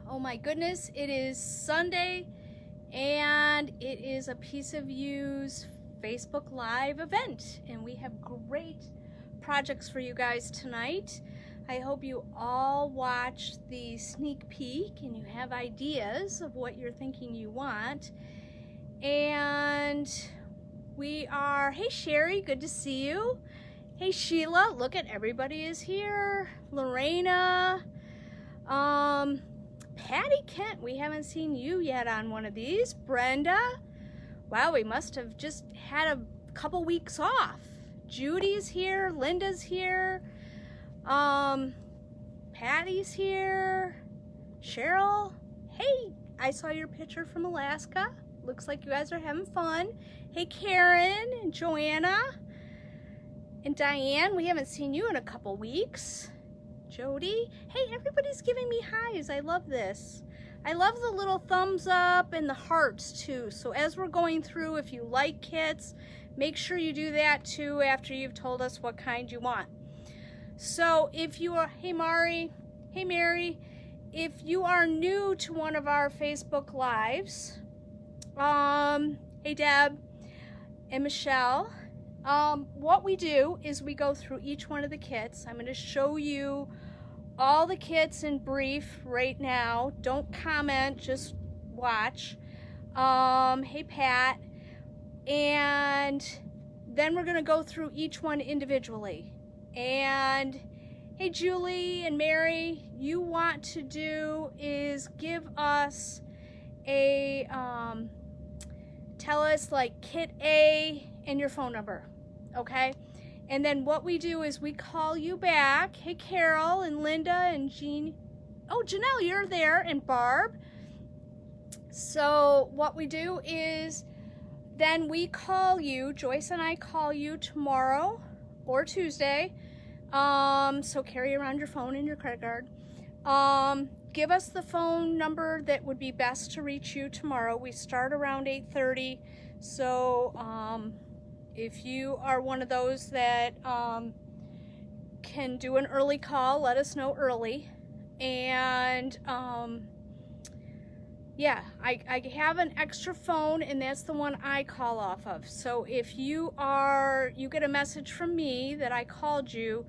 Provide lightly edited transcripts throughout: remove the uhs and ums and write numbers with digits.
Oh my goodness, it is Sunday and it is a Piece of You's Facebook Live event, and we have great projects for you guys tonight. I hope you all watched the sneak peek and you have ideas of what you're thinking you want. And we are, hey Sherry, good to see you. Hey Sheila, look at everybody is here. Lorena, Patty Kent, we haven't seen you yet on one of these. Brenda, wow, we must have just had a couple weeks off. Judy's here, Linda's here, Patty's here, Cheryl, hey, I saw your picture from Alaska. Looks like you guys are having fun. Hey Karen and Joanna and Diane, we haven't seen you in a couple weeks. Jody, hey, everybody's giving me highs. I love this. I love the little thumbs up and the hearts too. So as we're going through, if you like kits, make sure you do that too after you've told us what kind you want. So if you are, hey Mari, hey Mary, if you are new to one of our Facebook Lives, hey Deb and Michelle, what we do is we go through each one of the kits. I'm going to show you all the kits in brief right now. Don't comment, just watch. Hey Pat. And then we're going to go through each one individually. And hey Julie and Mary, you want to do is give us a, tell us like kit A and your phone number. Okay, and then what we do is we call you back. Hey Carol and Linda and Jean. Oh, Janelle, you're there, and Barb. So what we do is then we call you, Joyce and I call you tomorrow or Tuesday. So carry around your phone and your credit card. Give us the phone number that would be best to reach you tomorrow. We start around 8:30. So if you are one of those that can do an early call, let us know early. And yeah, I have an extra phone, and that's the one I call off of. So if you get a message from me that I called you,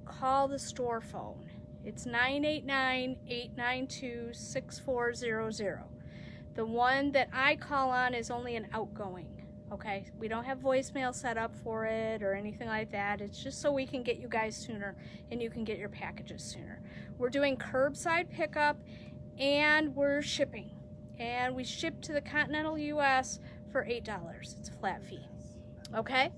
call the store phone. It's 989-892-6400. The one that I call on is only an outgoing. Okay, we don't have voicemail set up for it or anything like that. It's just so we can get you guys sooner and you can get your packages sooner. We're doing curbside pickup and we're shipping. And we ship to the continental US for $8. It's a flat fee. Okay?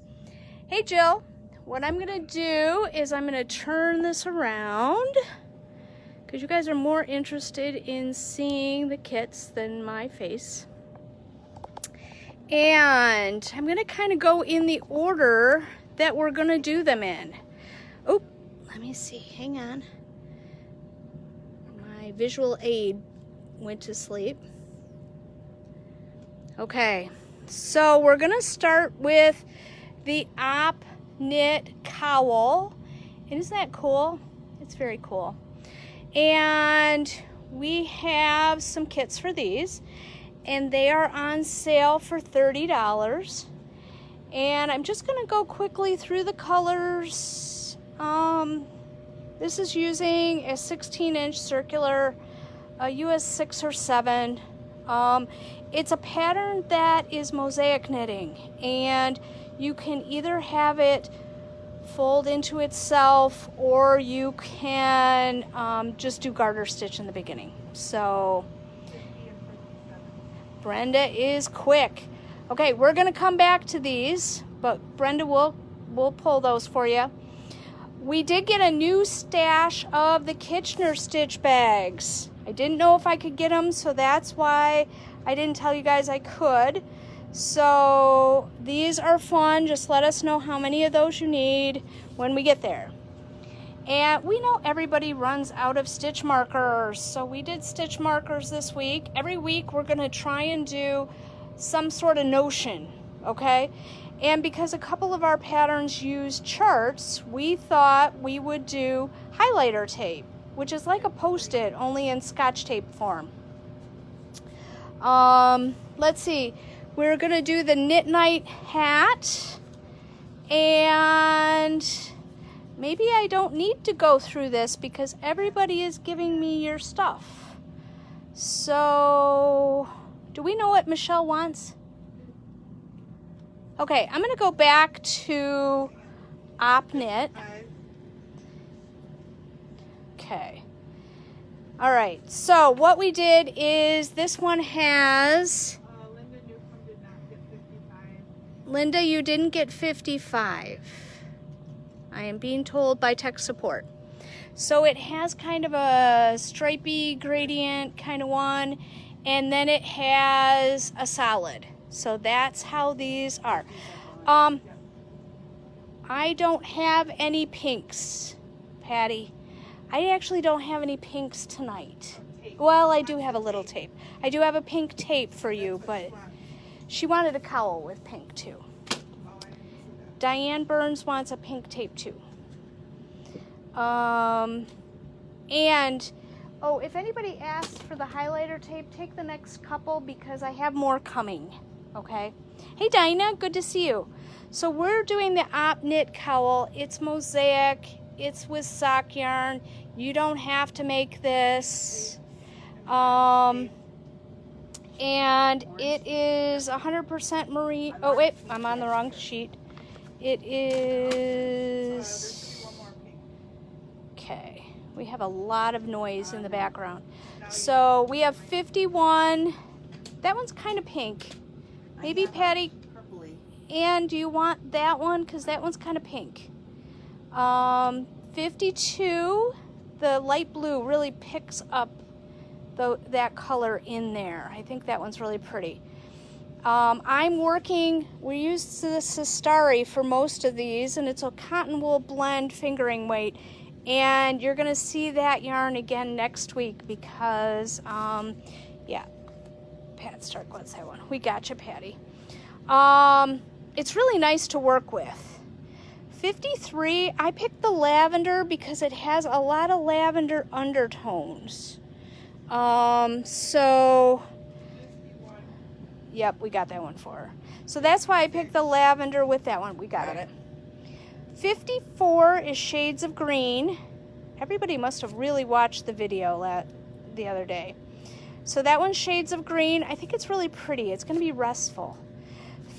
Hey Jill, what I'm gonna do is I'm gonna turn this around because you guys are more interested in seeing the kits than my face. And I'm going to kind of go in the order that we're going to do them in. Oh, let me see. Hang on. My visual aid went to sleep. Okay, so we're going to start with the Op Knit Cowl. And isn't that cool? It's very cool. And we have some kits for these. And they are on sale for $30. And I'm just going to go quickly through the colors. This is using a 16-inch circular, a US 6 or 7. It's a pattern that is mosaic knitting, and you can either have it fold into itself, or you can just do garter stitch in the beginning. So Brenda is quick. Okay, we're gonna come back to these, but Brenda will pull those for you. We did get a new stash of the Kitchener stitch bags. I didn't know if I could get them, so that's why I didn't tell you guys I could. So these are fun. Just let us know how many of those you need when we get there. And we know everybody runs out of stitch markers, so we did stitch markers this week. Every week we're going to try and do some sort of notion, okay? And because a couple of our patterns use charts, we thought we would do highlighter tape. which is like a Post-it, only in Scotch tape form. Let's see. We're going to do the Knit Night hat. And maybe I don't need to go through this because everybody is giving me your stuff. So, do we know what Michelle wants? Okay, I'm going to go back to OpKnit. Okay. All right, so what we did is this one has... Linda Newcomb did not get 55. Linda, you didn't get 55. I am being told by tech support. So it has kind of a stripy gradient kind of one, and then it has a solid. So that's how these are. I don't have any pinks, Patty. I actually don't have any pinks tonight. Well, I do have a little tape. I do have a pink tape for you, but she wanted a cowl with pink too. Diane Burns wants a pink tape too. And, oh, if anybody asks for the highlighter tape, take the next couple because I have more coming, okay? Hey, Dinah, good to see you. So we're doing the OpKnit cowl. It's mosaic. It's with sock yarn. You don't have to make this. And it is 100% marine. Oh, wait, I'm on the wrong sheet. It is... Okay, we have a lot of noise in the background. So we have 51. That one's kind of pink. Maybe Patty. And do you want that one? Because that one's kind of pink. 52, the light blue really picks up that color in there. I think that one's really pretty. I'm working, we use the Sistari for most of these, and it's a cotton wool blend fingering weight. And you're going to see that yarn again next week because, yeah, Pat Stark wants that one. We got you, Patty. It's really nice to work with. 53, I picked the lavender because it has a lot of lavender undertones. So, yep, we got that one for her. So that's why I picked the lavender with that one. We got it. 54 is Shades of Green. Everybody must have really watched the video the other day. So that one's Shades of Green. I think it's really pretty. It's going to be restful.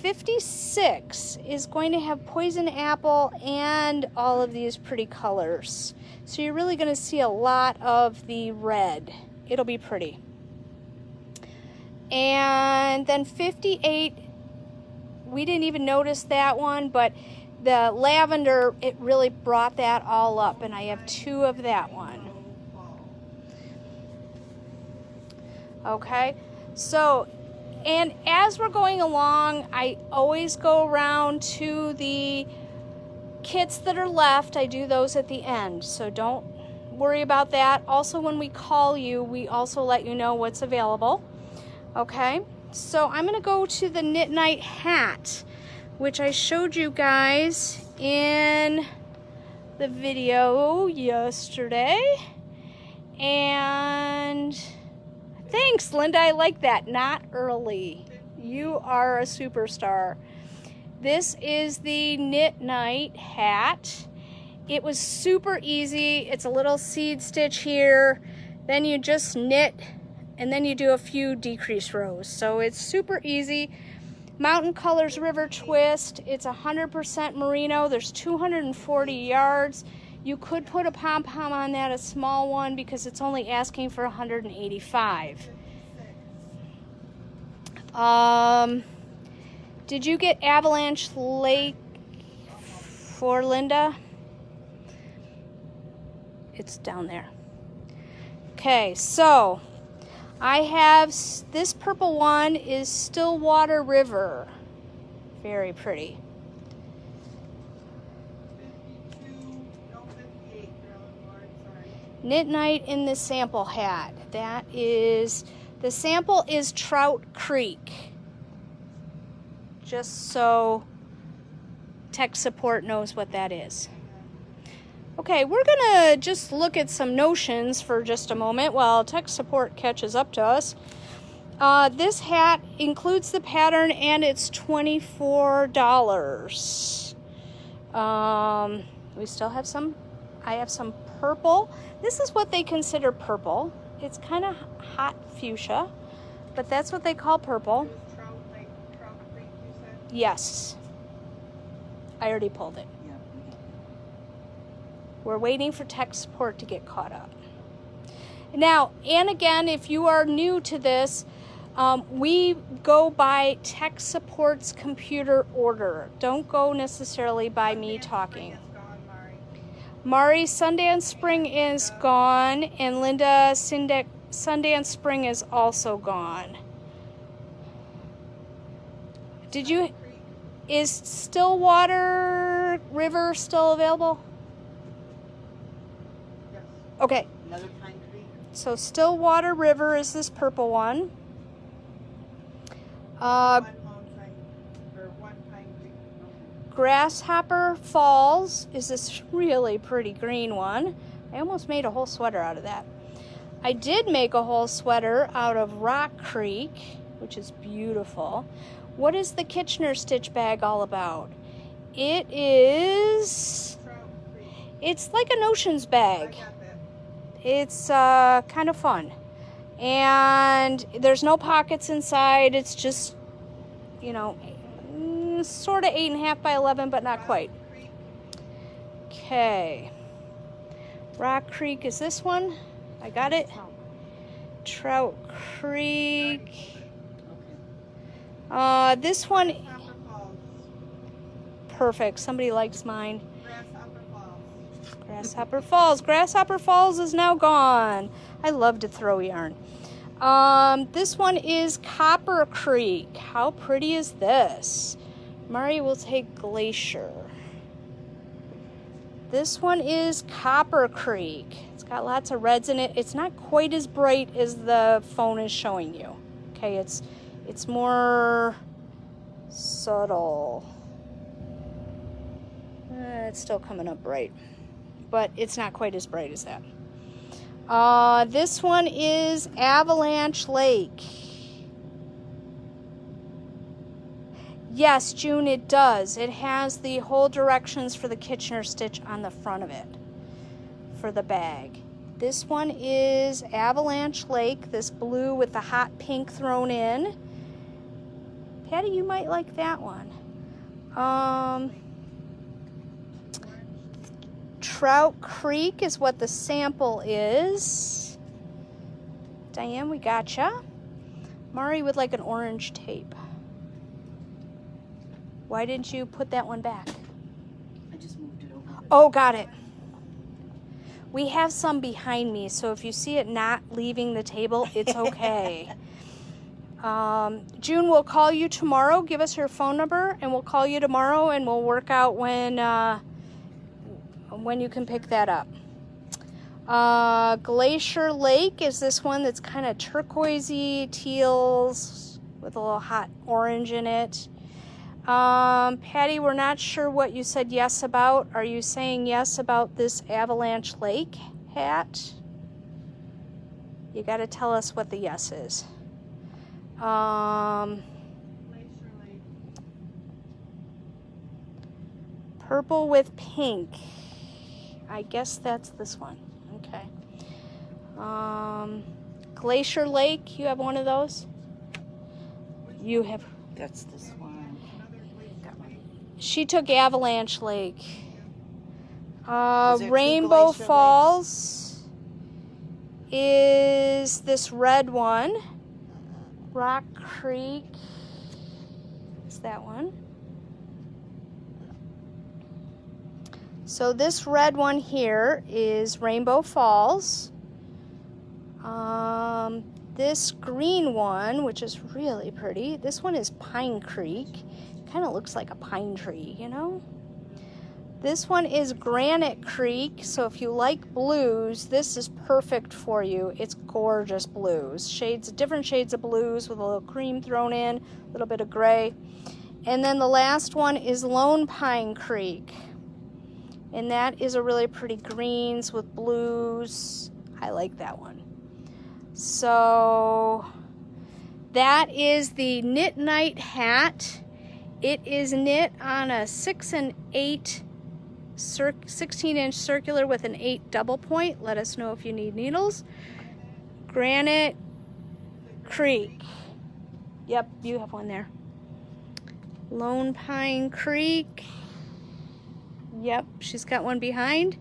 56 is going to have Poison Apple and all of these pretty colors. So you're really going to see a lot of the red. It'll be pretty. And then 58, we didn't even notice that one, but the lavender, it really brought that all up, and I have 2 of that one. Okay, so, and as we're going along, I always go around to the kits that are left. I do those at the end, so don't worry about that. Also, when we call you, we also let you know what's available. Okay, so I'm going to go to the Knit Night hat, which I showed you guys in the video yesterday. And thanks, Linda. I like that. Not early. You are a superstar. This is the Knit Night hat. It was super easy. It's a little seed stitch here. Then you just knit, and then you do a few decrease rows. So it's super easy. Mountain Colors River Twist. It's 100% merino. There's 240 yards. You could put a pom-pom on that, a small one, because it's only asking for 185. Did you get Avalanche Lake for Linda? It's down there. Okay, so I have this purple one is Stillwater River. Very pretty. 58, sorry. Knit Night in the sample hat. That is, the sample is Trout Creek. Just so tech support knows what that is. Okay, we're gonna just look at some notions for just a moment while tech support catches up to us. This hat includes the pattern and it's $24. We still have some, I have some purple. This is what they consider purple. It's kind of hot fuchsia, but that's what they call purple. It was Trout Creek, you said? Yes. I already pulled it. Yeah, we got We're waiting for tech support to get caught up. Now, and again, if you are new to this, we go by tech support's computer order. Don't go necessarily by me talking. Sundance Spring is gone, Mari. Mari, Sundance Spring is gone, and Linda, Sundance Spring is also gone. Did you? Creek. Is Stillwater River still available? Yes. Okay, another Pine Creek. so Stillwater River is this purple one. One Pine Creek. Grasshopper Falls is this really pretty green one. I almost made a whole sweater out of that. I did make a whole sweater out of Rock Creek, which is beautiful. What is the Kitchener stitch bag all about? It is, Trout Creek. it's like a notions I bag. got that. It's kind of fun. And there's no pockets inside. It's just, you know, sort of 8.5 by 11, but not quite. Creek. Okay. Rock Creek is this one. I got it. Trout Creek. Okay. This one, Grasshopper Falls. perfect. Somebody likes mine. Grasshopper Falls. Grasshopper Falls. Grasshopper Falls is now gone. I love to throw yarn. This one is Copper Creek. How pretty is this? Mari will take Glacier. This one is Copper Creek. It's got lots of reds in it. It's not quite as bright as the phone is showing you. Okay, it's more subtle. It's still coming up bright, but it's not quite as bright as that. This one is Avalanche Lake. Yes, June, it does. It has the whole directions for the Kitchener stitch on the front of it for the bag. This one is Avalanche Lake, this blue with the hot pink thrown in. Patty, you might like that one. Trout Creek is what the sample is. Diane, we gotcha. Mari would like an orange tape. Why didn't you put that one back? I just moved it over. Oh, got it. We have some behind me, so if you see it not leaving the table, it's okay. June, we'll call you tomorrow. Give us your phone number, and we'll call you tomorrow, and we'll work out when you can pick that up. Glacier Lake is this one that's kind of turquoisey, teals with a little hot orange in it. Patty, we're not sure what you said yes about. Are you saying yes about this Avalanche Lake hat? You got to tell us what the yes is. Glacier Lake. Purple with pink. I guess that's this one. Okay. Glacier Lake, you have one of those? You have. That's this one. Another Glacier Lake. She took Avalanche Lake. there two Rainbow Glacier Falls is this red one. Rock Creek is that one. So this red one here is Rainbow Falls. This green one, which is really pretty, this one is Pine Creek. Kind of looks like a pine tree, you know? This one is Granite Creek, so if you like blues, this is perfect for you. It's gorgeous blues. Different shades of blues with a little cream thrown in, a little bit of gray. And then the last one is Lone Pine Creek. And that is a really pretty greens with blues. I like that one. So that is the Knit Night hat. It is knit on a 6 and 8 16-inch circular with an 8 double point. Let us know if you need needles. Granite Creek. Yep, you have one there. Lone Pine Creek. Yep, she's got one behind.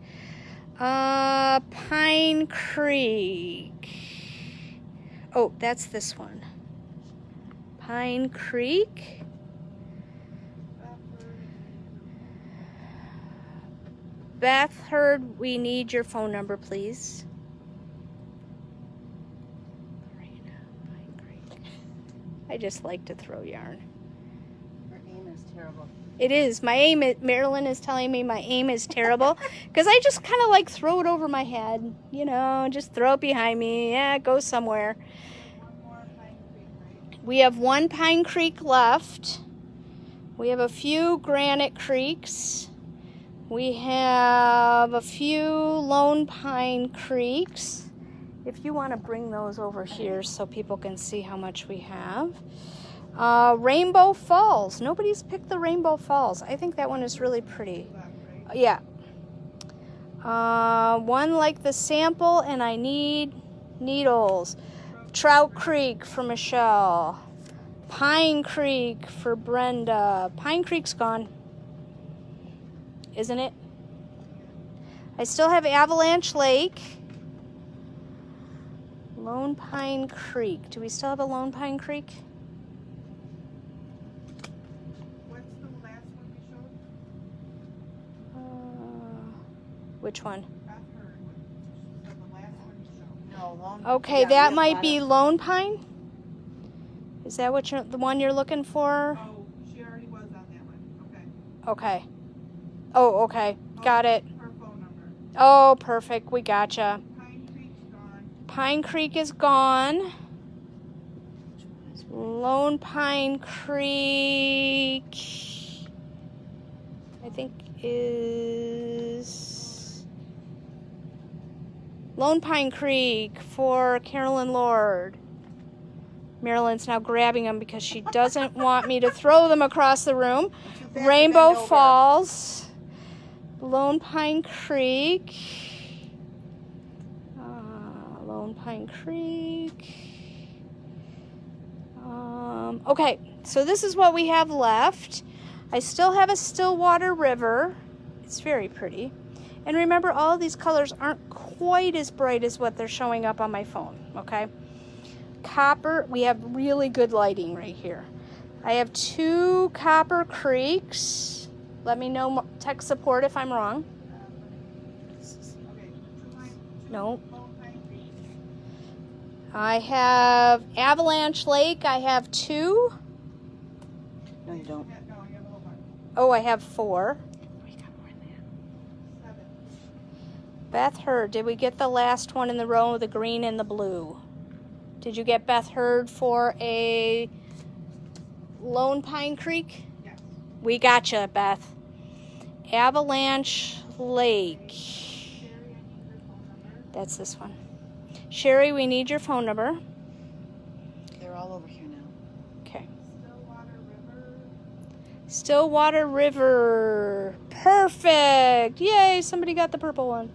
Pine Creek. Oh, that's this one. Pine Creek. Beth Heard, we need your phone number, please. I just like to throw yarn. Her aim is terrible. It is. My aim, Marilyn is telling me my aim is terrible because I just kind of like throw it over my head, you know, just throw it behind me. Yeah, it goes somewhere. We have one Pine Creek left. We have a few Granite Creeks. We have a few Lone Pine Creeks. If you want to bring those over here so people can see how much we have. Rainbow Falls. Nobody's picked the Rainbow Falls. I think that one is really pretty. Yeah. One like the sample, and I need needles. Trout Creek for Michelle. Pine Creek for Brenda. Pine Creek's gone, isn't it? I still have Avalanche Lake. Lone Pine Creek. Do we still have a Lone Pine Creek? What's the last one we showed? Which one? Beth Heard. So the last one you showed. No, Lone. Okay, yeah, we that have a might lot be of- Lone Pine. Is that what the one you're looking for? Oh, she already was on that one. Okay. Okay. Oh, okay. Got it. Her phone number. Oh, perfect. We gotcha. Pine Creek's gone. Pine Creek is gone. Lone Pine Creek, I think is Lone Pine Creek for Carolyn Lord. Marilyn's now grabbing them because she doesn't want me to throw them across the room. Too fast to Rainbow bend over. Falls, Lone Pine Creek, Lone Pine Creek. Okay, so this is what we have left. I still have a Stillwater River. It's very pretty. And remember, all of these colors aren't quite as bright as what they're showing up on my phone, okay? Copper, we have really good lighting right here. I have two Copper Creeks. Let me know, tech support, if I'm wrong. Okay. No. Lone Pine Creek. I have Avalanche Lake. I have two. No, you don't. Yeah, no, you have a whole bunch. Oh, I have four. 7. Beth Heard, did we get the last one in the row with the green and the blue? Did you get Beth Heard for a Lone Pine Creek? Yes. We gotcha, Beth. Avalanche Lake. Sherry, I need your phone number. That's this one. Sherry, we need your phone number. They're all over here now. Okay. Stillwater River. Stillwater River. Perfect. Yay, somebody got the purple one.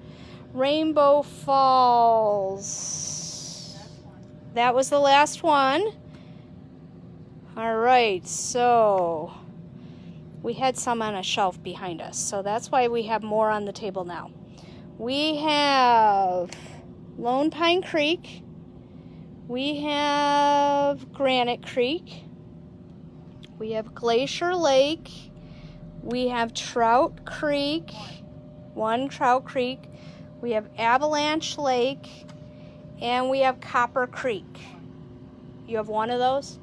Rainbow Falls. That's one. That was the last one. All right, so we had some on a shelf behind us, so that's why we have more on the table now. We have Lone Pine Creek. We have Granite Creek. We have Glacier Lake. We have Trout Creek. One Trout Creek. We have Avalanche Lake. And we have Copper Creek. You have one of those?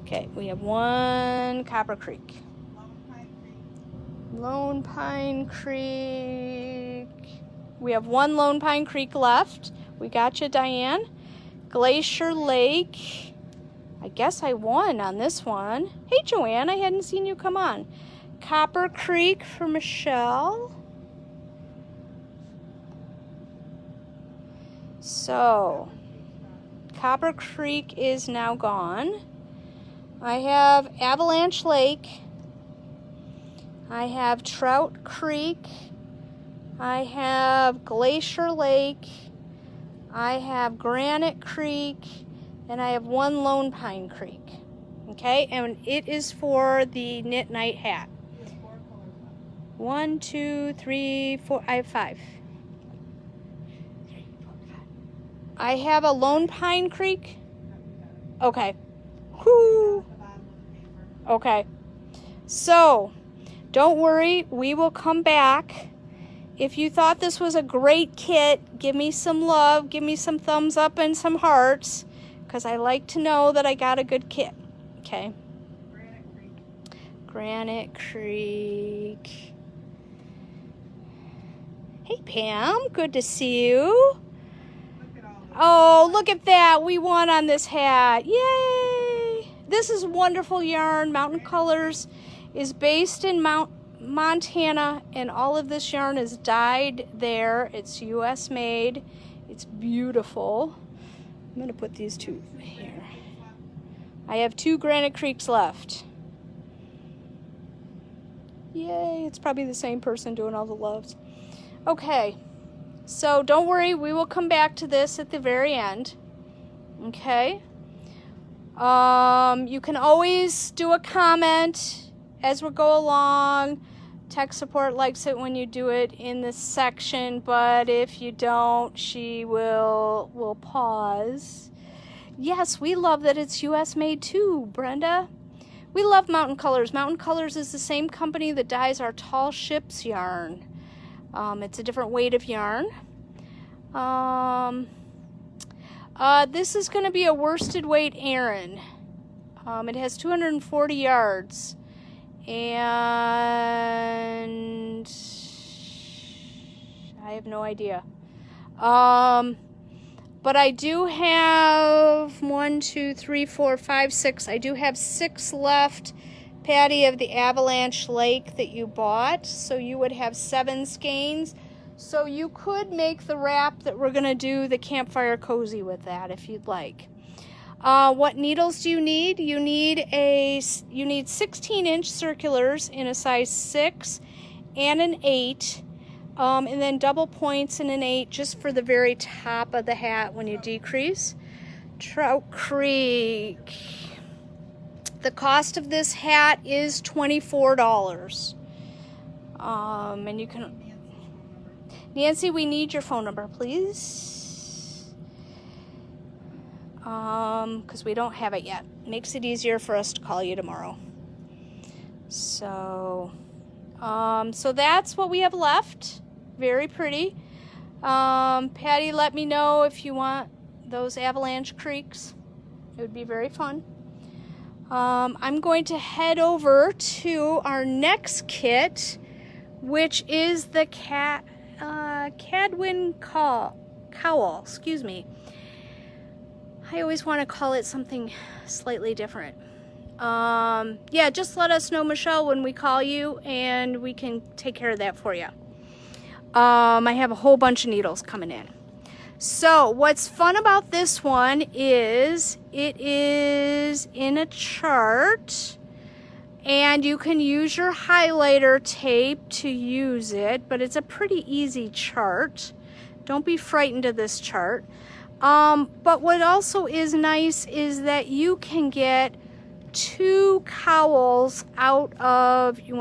Okay, we have one Copper Creek. Lone Pine Creek. Lone Pine Creek. We have one Lone Pine Creek left. We got you, Diane. Glacier Lake. I guess I won on this one. Hey, Joanne, I hadn't seen you come on. Copper Creek for Michelle. So, Copper Creek is now gone. I have Avalanche Lake. I have Trout Creek. I have Glacier Lake. I have Granite Creek. And I have one Lone Pine Creek. Okay, and it is for the Knit Night hat. 1, 2, 3, 4. I have 5. I have a Lone Pine Creek. Okay. Whoo. Okay. So, don't worry. We will come back. If you thought this was a great kit, give me some love. Give me some thumbs up and some hearts. Because I like to know that I got a good kit. Okay. Granite Creek. Hey, Pam. Good to see you. Oh, look at that. We won on this hat. Yay. This is wonderful yarn. Mountain Colors is based in Montana, and all of this yarn is dyed there. It's U.S. made. It's beautiful. I'm going to put these two here. I have 2 Granite Creeks left. Yay. It's probably the same person doing all the loves. Okay. So don't worry, we will come back to this at the very end. Okay? You can always do a comment as we go along. Tech support likes it when you do it in this section, but if you don't, she will pause. Yes, we love that it's US made too, Brenda. We love Mountain Colors. Mountain Colors is the same company that dyes our Tall Ships yarn. It's a different weight of yarn. This is going to be a worsted weight Aran. It has 240 yards. And I have no idea. But I do have 1, 2, 3, 4, 5, 6. I do have 6 left. Patty, of the Avalanche Lake that you bought, so you would have 7 skeins. So you could make the wrap that we're going to do the campfire cozy with that if you'd like. What needles do you need? You need 16-inch circulars in a size 6 and an 8, and then double points in an 8 just for the very top of the hat when you decrease. Trout Creek. The cost of this hat is $24. And you can... Nancy, we need your phone number, please. Because we don't have it yet. Makes it easier for us to call you tomorrow. So that's what we have left. Very pretty. Patty, let me know if you want those Avalanche Creeks. It would be very fun. I'm going to head over to our next kit, which is the Cadwin Cowl. Excuse me. I always want to call it something slightly different. Yeah, just let us know, Michelle, when we call you, and we can take care of that for you. I have a whole bunch of needles coming in. So what's fun about this one is it is in a chart, and you can use your highlighter tape to use it, but it's a pretty easy chart. Don't be frightened of this chart. But what also is nice is that you can get 2 cowls out of, you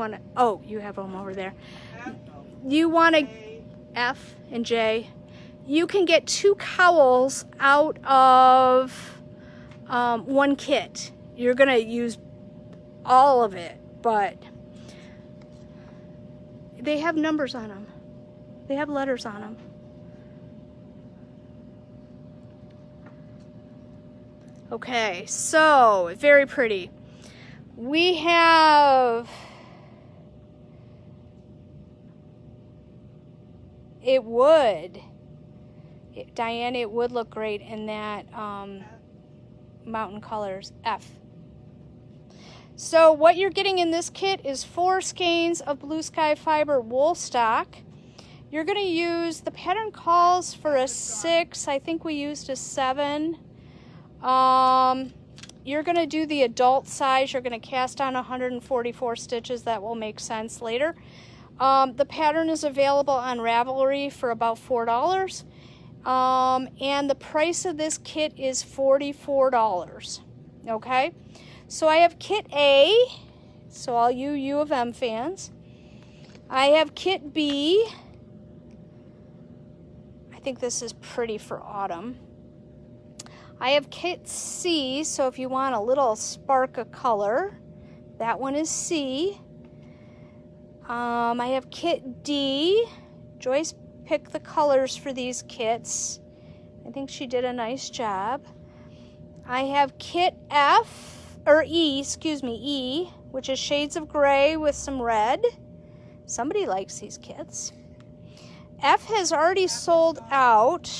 have them over there. You want to F and J. You can get 2 cowls out of one kit. You're going to use all of it, but they have numbers on them. They have letters on them. Okay, so very pretty. We have... It would. Diane, it would look great in that Mountain Colors F. So what you're getting in this kit is 4 skeins of Blue Sky Fiber wool stock. You're going to use, the pattern calls for a 6. I think we used a 7. You're going to do the adult size. You're going to cast on 144 stitches. That will make sense later. The pattern is available on Ravelry for about $4. And the price of this kit is $44. Okay? So I have kit A. So all you U of M fans. I have kit B. I think this is pretty for autumn. I have kit C, so if you want a little spark of color, that one is C. I have kit D. Joyce picked the colors for these kits. I think she did a nice job. I have kit F, or E, excuse me, E, which is shades of gray with some red. Somebody likes these kits. F has already sold out.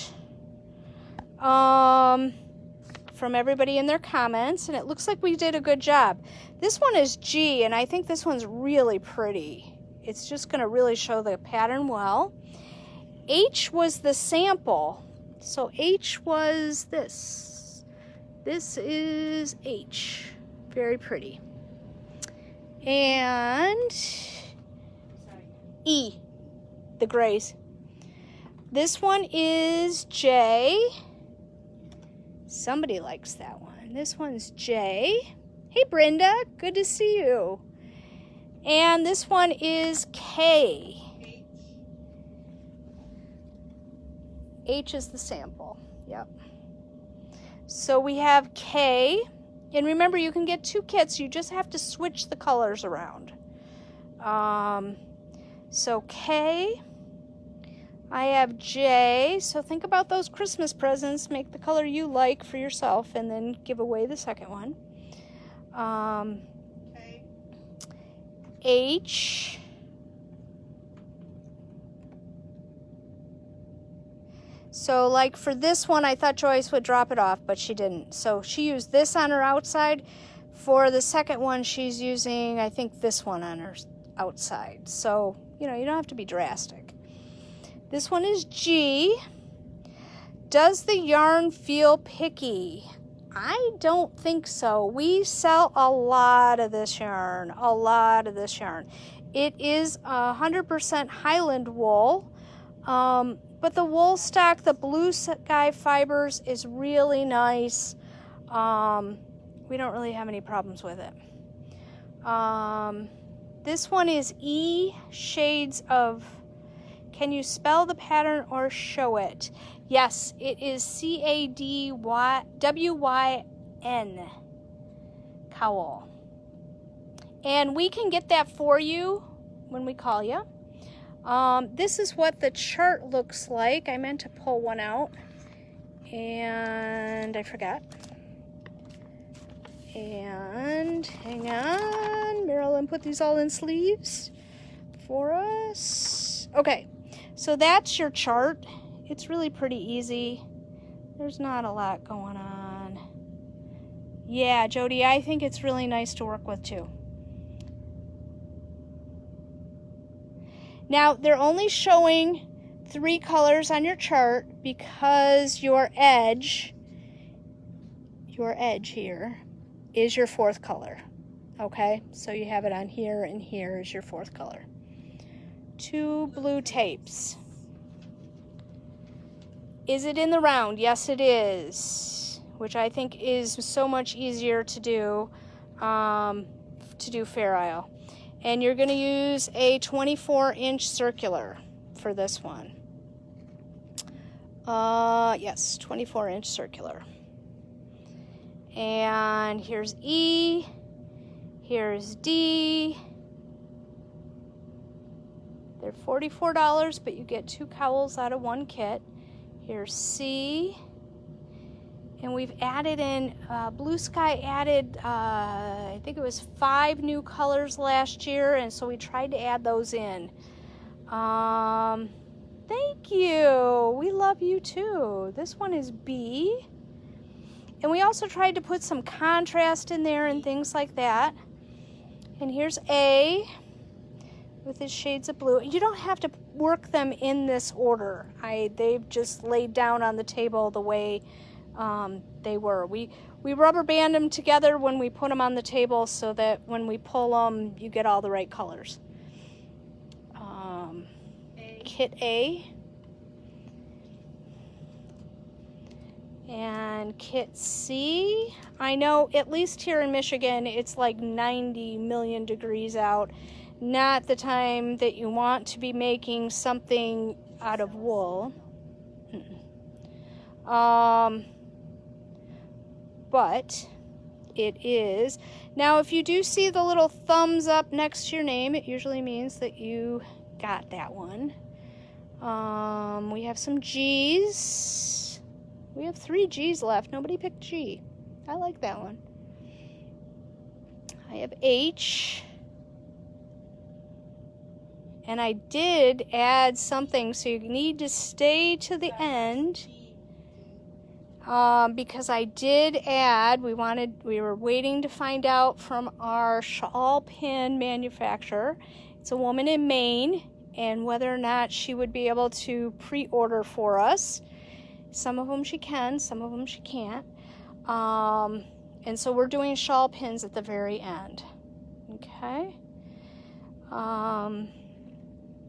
From everybody in their comments, and it looks like we did a good job. This one is G, and I think this one's really pretty. It's just going to really show the pattern well. H was the sample, so H was this. This is H. Very pretty. And E, the grays. This one is J. Somebody likes that one. This one's J. Hey, Brenda. Good to see you. And this one is K. H is the sample. Yep. So we have K. And remember, you can get 2 kits. You just have to switch the colors around. So K. I have J, so think about those Christmas presents. Make the color you like for yourself and then give away the second one. H. So like for this one, I thought Joyce would drop it off, but she didn't. So she used this on her outside. For the second one, she's using, I think, this one on her outside. So, you know, you don't have to be drastic. This one is G. Does the yarn feel picky? I don't think so. We sell a lot of this yarn. It is 100% Highland wool. But the wool stock, the Blue Sky Fibers, is really nice. We don't really have any problems with it. This one is E, shades of... Can you spell the pattern or show it? Yes, it is CADWYN, cowl. And we can get that for you when we call you. This is what the chart looks like. I meant to pull one out, and I forgot. And hang on, Marilyn put these all in sleeves for us. Okay. So that's your chart. It's really pretty easy. There's not a lot going on. Yeah, Jody, I think it's really nice to work with too. Now, they're only showing 3 colors on your chart because your edge here is your 4th color. Okay? So you have it on here, and here is your 4th color. 2 blue tapes. Is it in the round? Yes, it is, which I think is so much easier to do Fair Isle. And you're going to use a 24-inch circular for this one. Yes, 24-inch circular. And here's E, here's D. They're $44, but you get 2 cowls out of 1 kit. Here's C. And we've added in, Blue Sky added, I think it was 5 new colors last year, and so we tried to add those in. Thank you. We love you too. This one is B. And we also tried to put some contrast in there and things like that. And here's A with his shades of blue. You don't have to work them in this order. They've just laid down on the table the way they were. We rubber band them together when we put them on the table so that when we pull them, you get all the right colors. Kit A. And Kit C. I know at least here in Michigan, it's like 90 million degrees out. Not the time that you want to be making something out of wool. But it is. Now, if you do see the little thumbs up next to your name, it usually means that you got that one. We have some G's. We have 3 G's left. Nobody picked G. I like that one. I have H. And I did add something, so you need to stay to the end. Because I did add, we were waiting to find out from our shawl pin manufacturer. It's a woman in Maine, and whether or not she would be able to pre-order for us. Some of them she can, some of them she can't. And so we're doing shawl pins at the very end. Okay.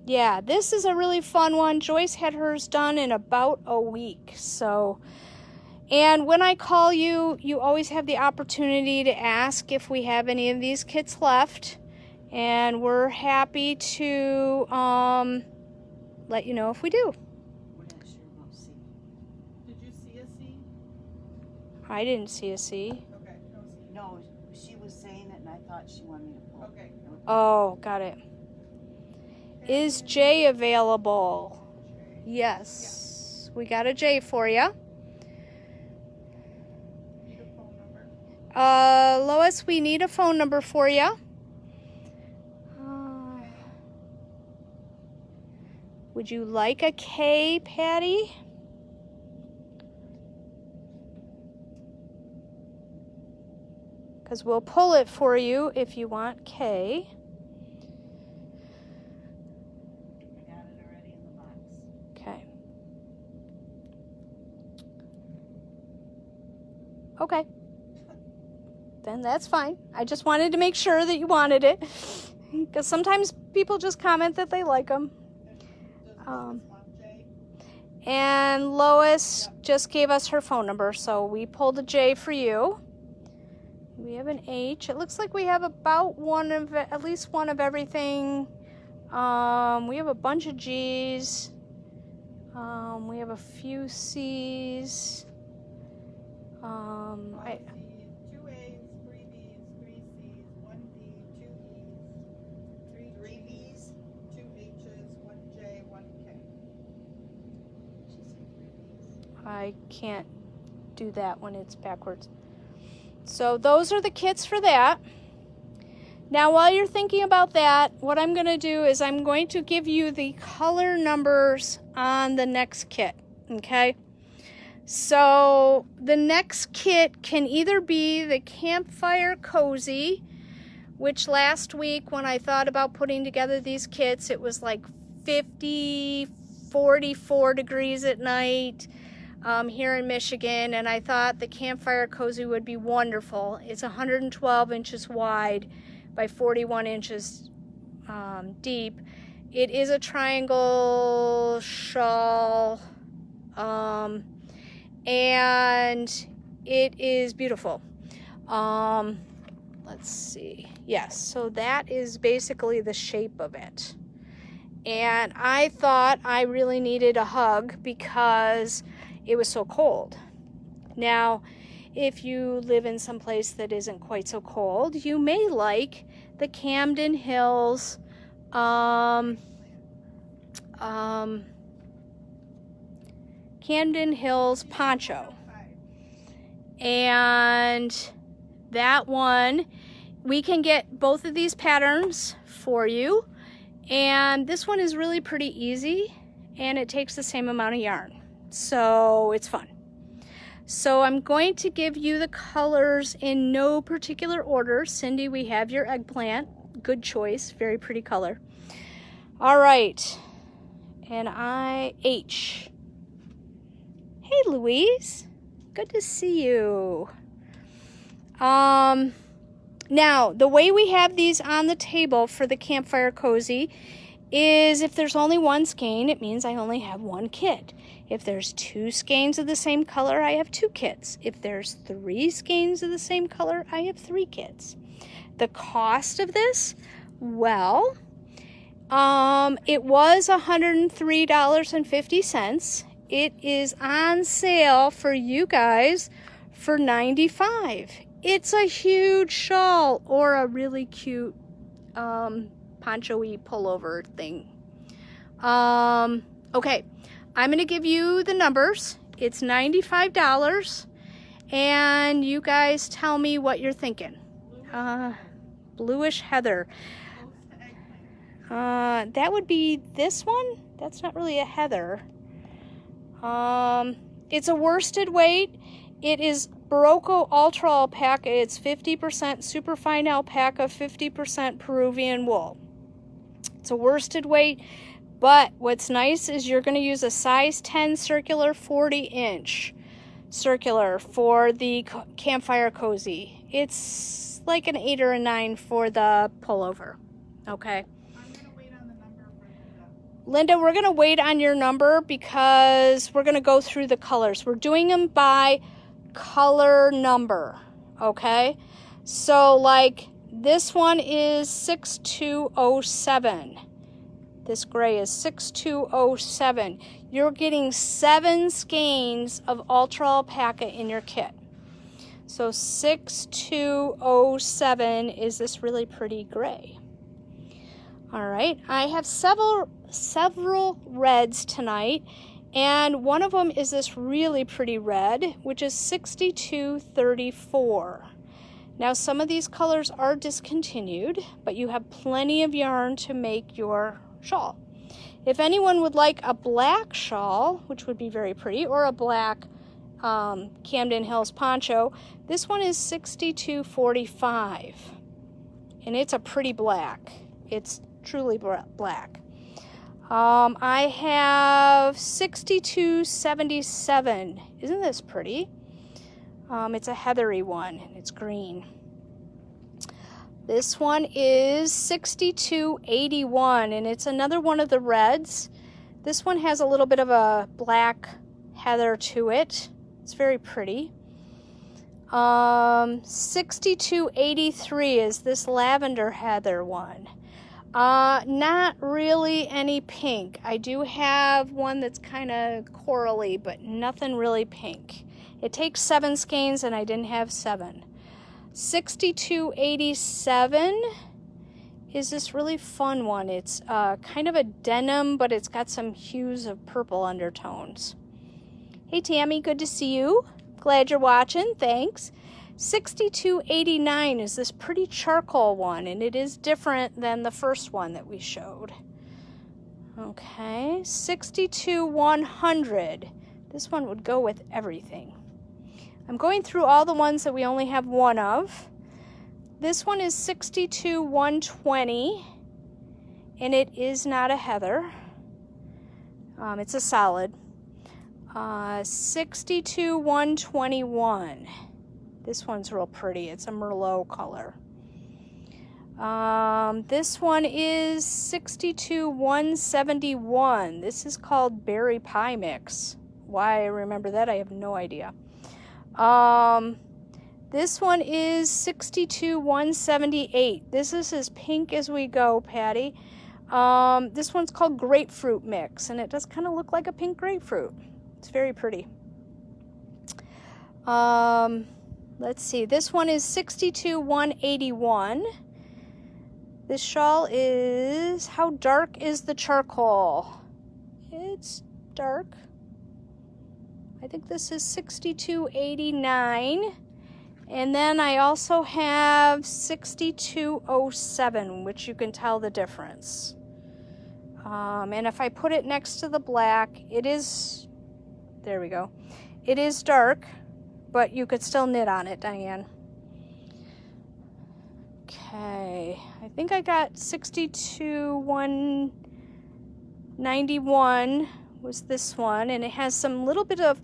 Yeah, this is a really fun one. Joyce had hers done in about a week. So, and when I call you, you always have the opportunity to ask if we have any of these kits left. And we're happy to let you know if we do. We're not sure about C. Did you see a C? I didn't see a C. Okay, no C. No, she was saying it and I thought she wanted me to pull. Okay. Oh, got it. Is J available? Yes. We got a J for you. Need a phone number? Lois, we need a phone number for you. Would you like a K, Patty? Because we'll pull it for you if you want K. I got it already in the box. Okay. Okay. Then that's fine. I just wanted to make sure that you wanted it. Because sometimes people just comment that they like them. And Lois just gave us her phone number, so we pulled a J for you. We have an H. It looks like we have about at least one of everything. We have a bunch of G's. We have a few C's. 2 A's, 3 B's, 3 C's, 1 D, 2 E's, 3 B's, 2 H's, 1 J, 1 K. I can't do that when it's backwards. So those are the kits for that. Now, while you're thinking about that, what I'm going to do is I'm going to give you the color numbers on the next kit, okay? So the next kit can either be the Campfire Cozy, which last week when I thought about putting together these kits, it was like 44 degrees at night here in Michigan, and I thought the Campfire Cozy would be wonderful. It's 112 inches wide by 41 inches deep. It is a triangle shawl, and it is beautiful. Let's see. Yes, so that is basically the shape of it. And I thought I really needed a hug because it was so cold. Now, if you live in some place that isn't quite so cold, you may like the Camden Hills Camden Hills poncho. And that one, we can get both of these patterns for you. And this one is really pretty easy, and it takes the same amount of yarn. So it's fun. So I'm going to give you the colors in no particular order. Cindy, we have your eggplant. good choice. Very pretty color. All right. And H. Hey, Louise. Good to see you. Now, the way we have these on the table for the Campfire Cozy is if there's only one skein, it means I only have one kit. If there's 2 skeins of the same color, I have 2 kits. If there's 3 skeins of the same color, I have 3 kits. The cost of this, well, it was $103.50. It is on sale for you guys for $95. It's a huge shawl or a really cute poncho-y pullover thing. Okay, I'm going to give you the numbers. It's $95, and you guys tell me what you're thinking. Bluish heather. That would be this one. That's not really a heather. It's a worsted weight. It is Barocco Ultra Alpaca. It's 50% superfine alpaca, 50% Peruvian wool. It's a worsted weight, but what's nice is you're going to use a size 10 circular 40-inch circular for the Campfire Cozy. It's like an 8 or a 9 for the pullover. Okay. I'm going to wait on the number for Linda. Linda, we're going to wait on your number because we're going to go through the colors. We're doing them by color number, okay? So like this one is 6207. This gray is 6207. You're getting 7 skeins of Ultra Alpaca in your kit. So 6207 is this really pretty gray. All right, I have several reds tonight, and one of them is this really pretty red, which is 6234. Now, some of these colors are discontinued, but you have plenty of yarn to make your shawl. If anyone would like a black shawl, which would be very pretty, or a black Camden Hills poncho, this one is 6245, and it's a pretty black. It's truly black. I have 6277. Isn't this pretty? It's a heathery one. It's green. This one is 6281, and it's another one of the reds. This one has a little bit of a black heather to it. It's very pretty. 6283 is this lavender heather one. Not really any pink. I do have one that's kind of corally, but nothing really pink. It takes 7 skeins, and I didn't have 7. 6287 is this really fun one. It's kind of a denim, but it's got some hues of purple undertones. Hey, Tammy, good to see you. Glad you're watching. Thanks. 6289 is this pretty charcoal one, and it is different than the first one that we showed. Okay, 62100. This one would go with everything. I'm going through all the ones that we only have one of. This one is 62120, and it is not a heather. It's a solid. 62121. This one's real pretty. It's a Merlot color. This one is 62171. This is called Berry Pie Mix. Why I remember that, I have no idea. This one is 62178. This is as pink as we go, Patty. This one's called Grapefruit Mix, and it does kind of look like a pink grapefruit. It's very pretty. Let's see. This one is 62181. This shawl is, how dark is the charcoal? It's dark. I think this is 6289. And then I also have 6207, which you can tell the difference. And if I put it next to the black, it is, there we go. It is dark, but you could still knit on it, Diane. Okay, I think I got 62 191 was this one, and it has some little bit of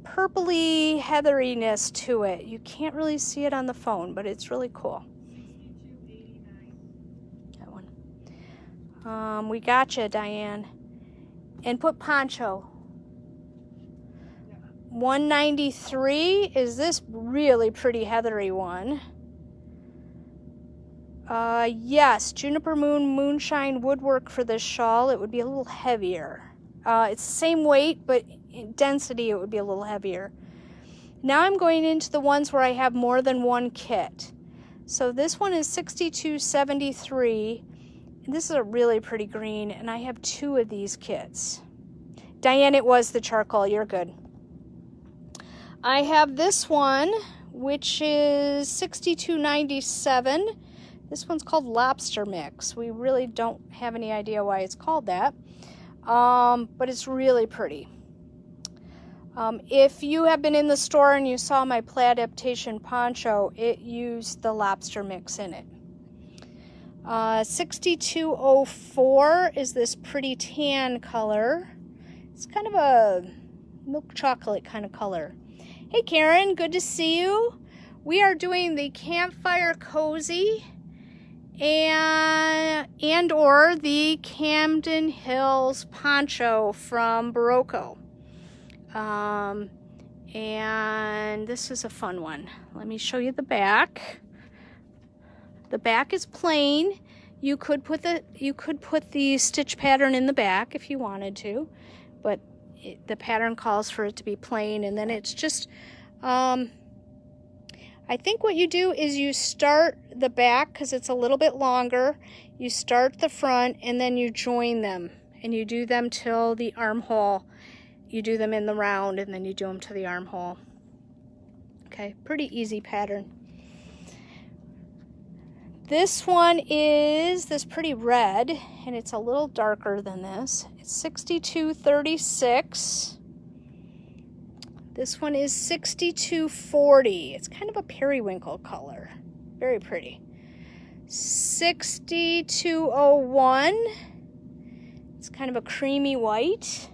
purpley heatheriness to it. You can't really see it on the phone, but it's really cool. 62.89. That one. We got you, Diane. And put poncho. 193 is this really pretty heathery one. Yes, Juniper Moon Moonshine woodwork for this shawl. It would be a little heavier. It's the same weight, but in density it would be a little heavier. Now I'm going into the ones where I have more than one kit. So this one is 6273. This is a really pretty green, and I have 2 of these kits. Diane, it was the charcoal. You're good. I have this one, which is 6297. This one's called Lobster Mix. We really don't have any idea why it's called that, but it's really pretty. If you have been in the store and you saw my plaid adaptation poncho, it used the Lobster Mix in it. 6204 is this pretty tan color. It's kind of a milk chocolate kind of color. Hey Karen, good to see you. We are doing the Campfire Cozy and or the Camden Hills poncho from Barocco. And this is a fun one. Let me show you the back. The back is plain. You could put the stitch pattern in the back if you wanted to, but the pattern calls for it to be plain, and then it's just I think what you do is you start the back because it's a little bit longer. You start the front and then you join them, and you do them till the armhole. You do them in the round and then you do them to the armhole. Okay, pretty easy pattern. This one is this pretty red, and it's a little darker than this. It's 6236. This one is 6240. It's kind of a periwinkle color. Very pretty. 6201. It's kind of a creamy white.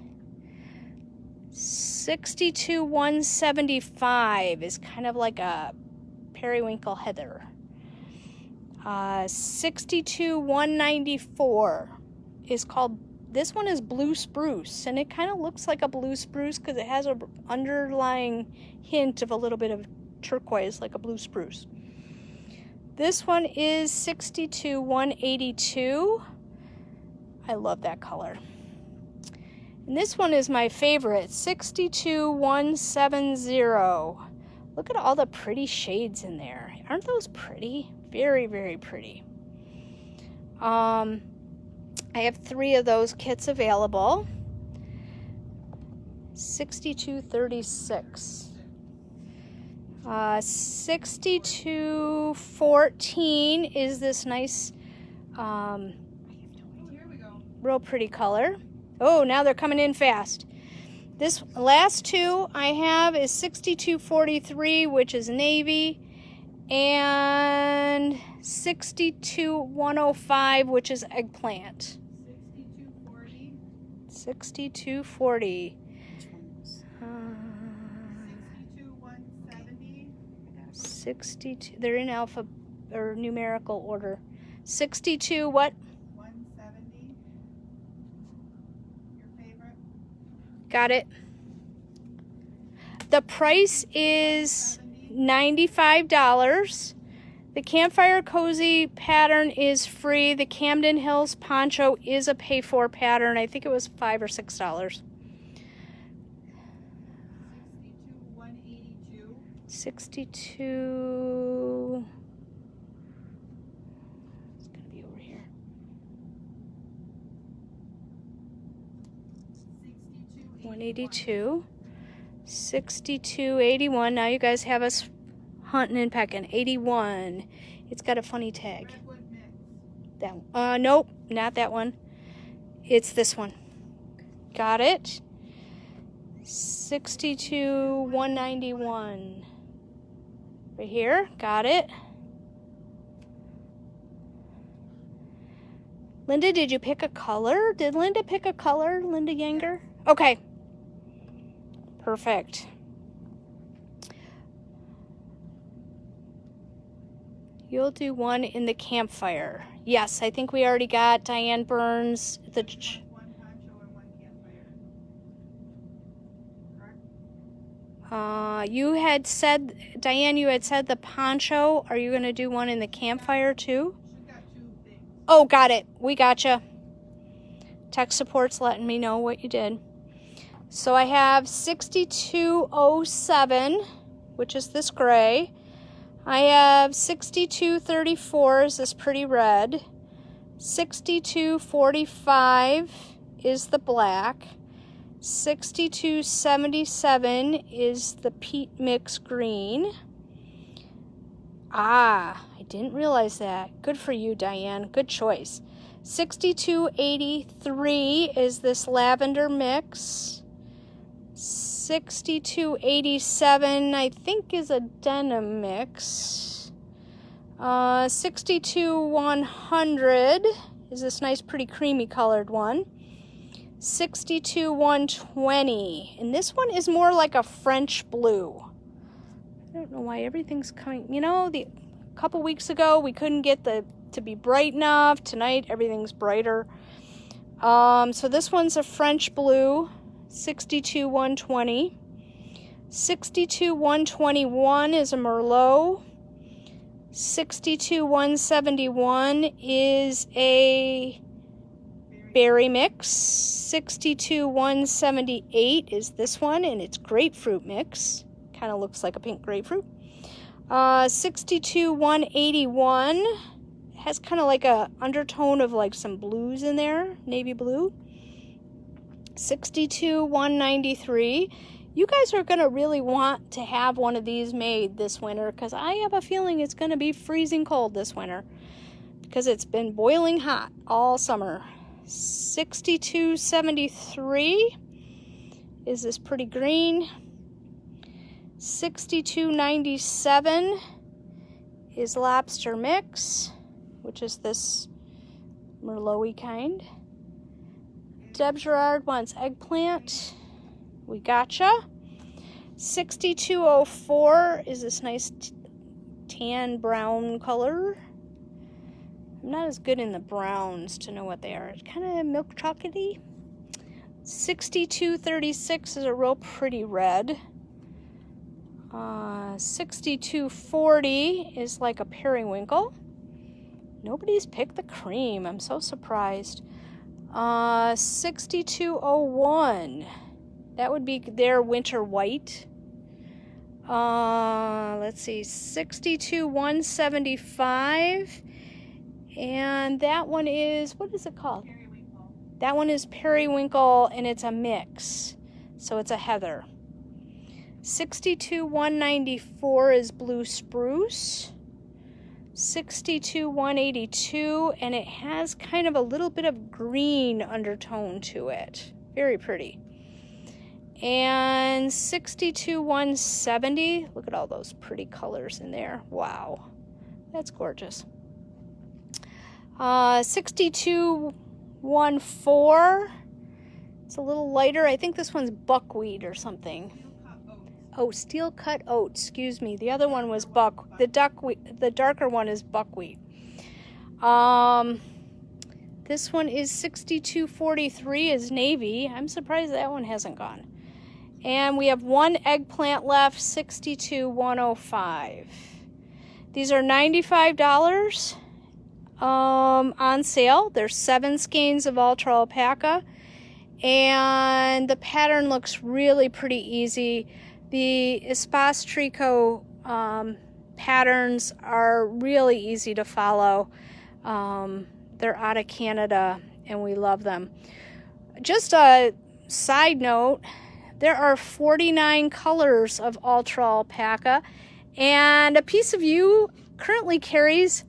62175 is kind of like a periwinkle heather. 62194 is called, this one is blue spruce, and it kind of looks like a blue spruce because it has an underlying hint of a little bit of turquoise like a blue spruce. This one is 62182. I love that color. And this one is my favorite, 62170. Look at all the pretty shades in there. Aren't those pretty? Very, very pretty. I have 3 of those kits available. 6236. 6214 is this nice, Here we go. real pretty color. Oh, now they're coming in fast. This last 2 I have is 6243, which is navy, and 62105, which is eggplant. 6240. 6240. Which one was? 62170. 62. They're in alpha or numerical order. 62 what? 170. Your favorite? Got it. The price is 70. $95. The Campfire Cozy pattern is free. The Camden Hills poncho is a pay-for pattern. I think it was $5 or $6. 62182. 62. It's gonna be over here. 182. 6281. Now you guys have us hunting and pecking. 81. It's got a funny tag. Redwood mix. That one. Nope, not that one. It's this one. Got it. 62 191. Right here. Got it. Linda, did you pick a color? Did Linda pick a color, Linda Yanger? Okay. Perfect. You'll do one in the campfire. Yes, I think we already got Diane Burns. One poncho and one campfire. Correct? You had said, Diane, you had said the poncho. Are you going to do one in the campfire too? She's got 2 things. Oh, got it. We gotcha. Tech support's letting me know what you did. So I have 6207, which is this gray. I have 6234 is this pretty red. 6245 is the black. 6277 is the peat mix green. Ah, I didn't realize that. Good for you, Diane. Good choice. 6283 is this lavender mix. 6287 I think is a denim mix. 62100 is this nice pretty creamy colored one. 62120, and this one is more like a French blue. I don't know why everything's coming, you know, a couple weeks ago we couldn't get to be bright enough. Tonight everything's brighter. So this one's a French blue. 62120. 62121 is a Merlot. 62171 is a berry mix. 62178 is this one, and it's grapefruit mix. Kind of looks like a pink grapefruit. 62181 has kind of like a undertone of like some blues in there, navy blue. 62193. You guys are going to really want to have one of these made this winter, because I have a feeling it's going to be freezing cold this winter because it's been boiling hot all summer. 6273 is this pretty green. 6297 is lobster mix, which is this Merlot-y kind. Deb Gerard wants eggplant. We gotcha. 6204 is this nice tan brown color. I'm not as good in the browns to know what they are. It's kind of milk chocolatey. 6236 is a real pretty red. 6240 is like a periwinkle. Nobody's picked the cream. I'm so surprised. 6201. That would be their winter white. Let's see, 62175. And that one is, what is it called? Periwinkle. That one is periwinkle, and it's a mix. So it's a heather. 62194 is blue spruce. 62182, and it has kind of a little bit of green undertone to it. Very pretty. And 62170, look at all those pretty colors in there. Wow, that's gorgeous. 6214, it's a little lighter. I think this one's buckwheat or something. Oh, steel cut oats, excuse me. The other one was the darker one is buckwheat. This one is 6243 is navy. I'm surprised that one hasn't gone. And we have one eggplant left, 62105. These are $95 on sale. There's 7 skeins of ultra alpaca, and the pattern looks really pretty easy. The Espace Tricot patterns are really easy to follow. They're out of Canada, and we love them. Just a side note, there are 49 colors of ultra alpaca, and A Piece of You currently carries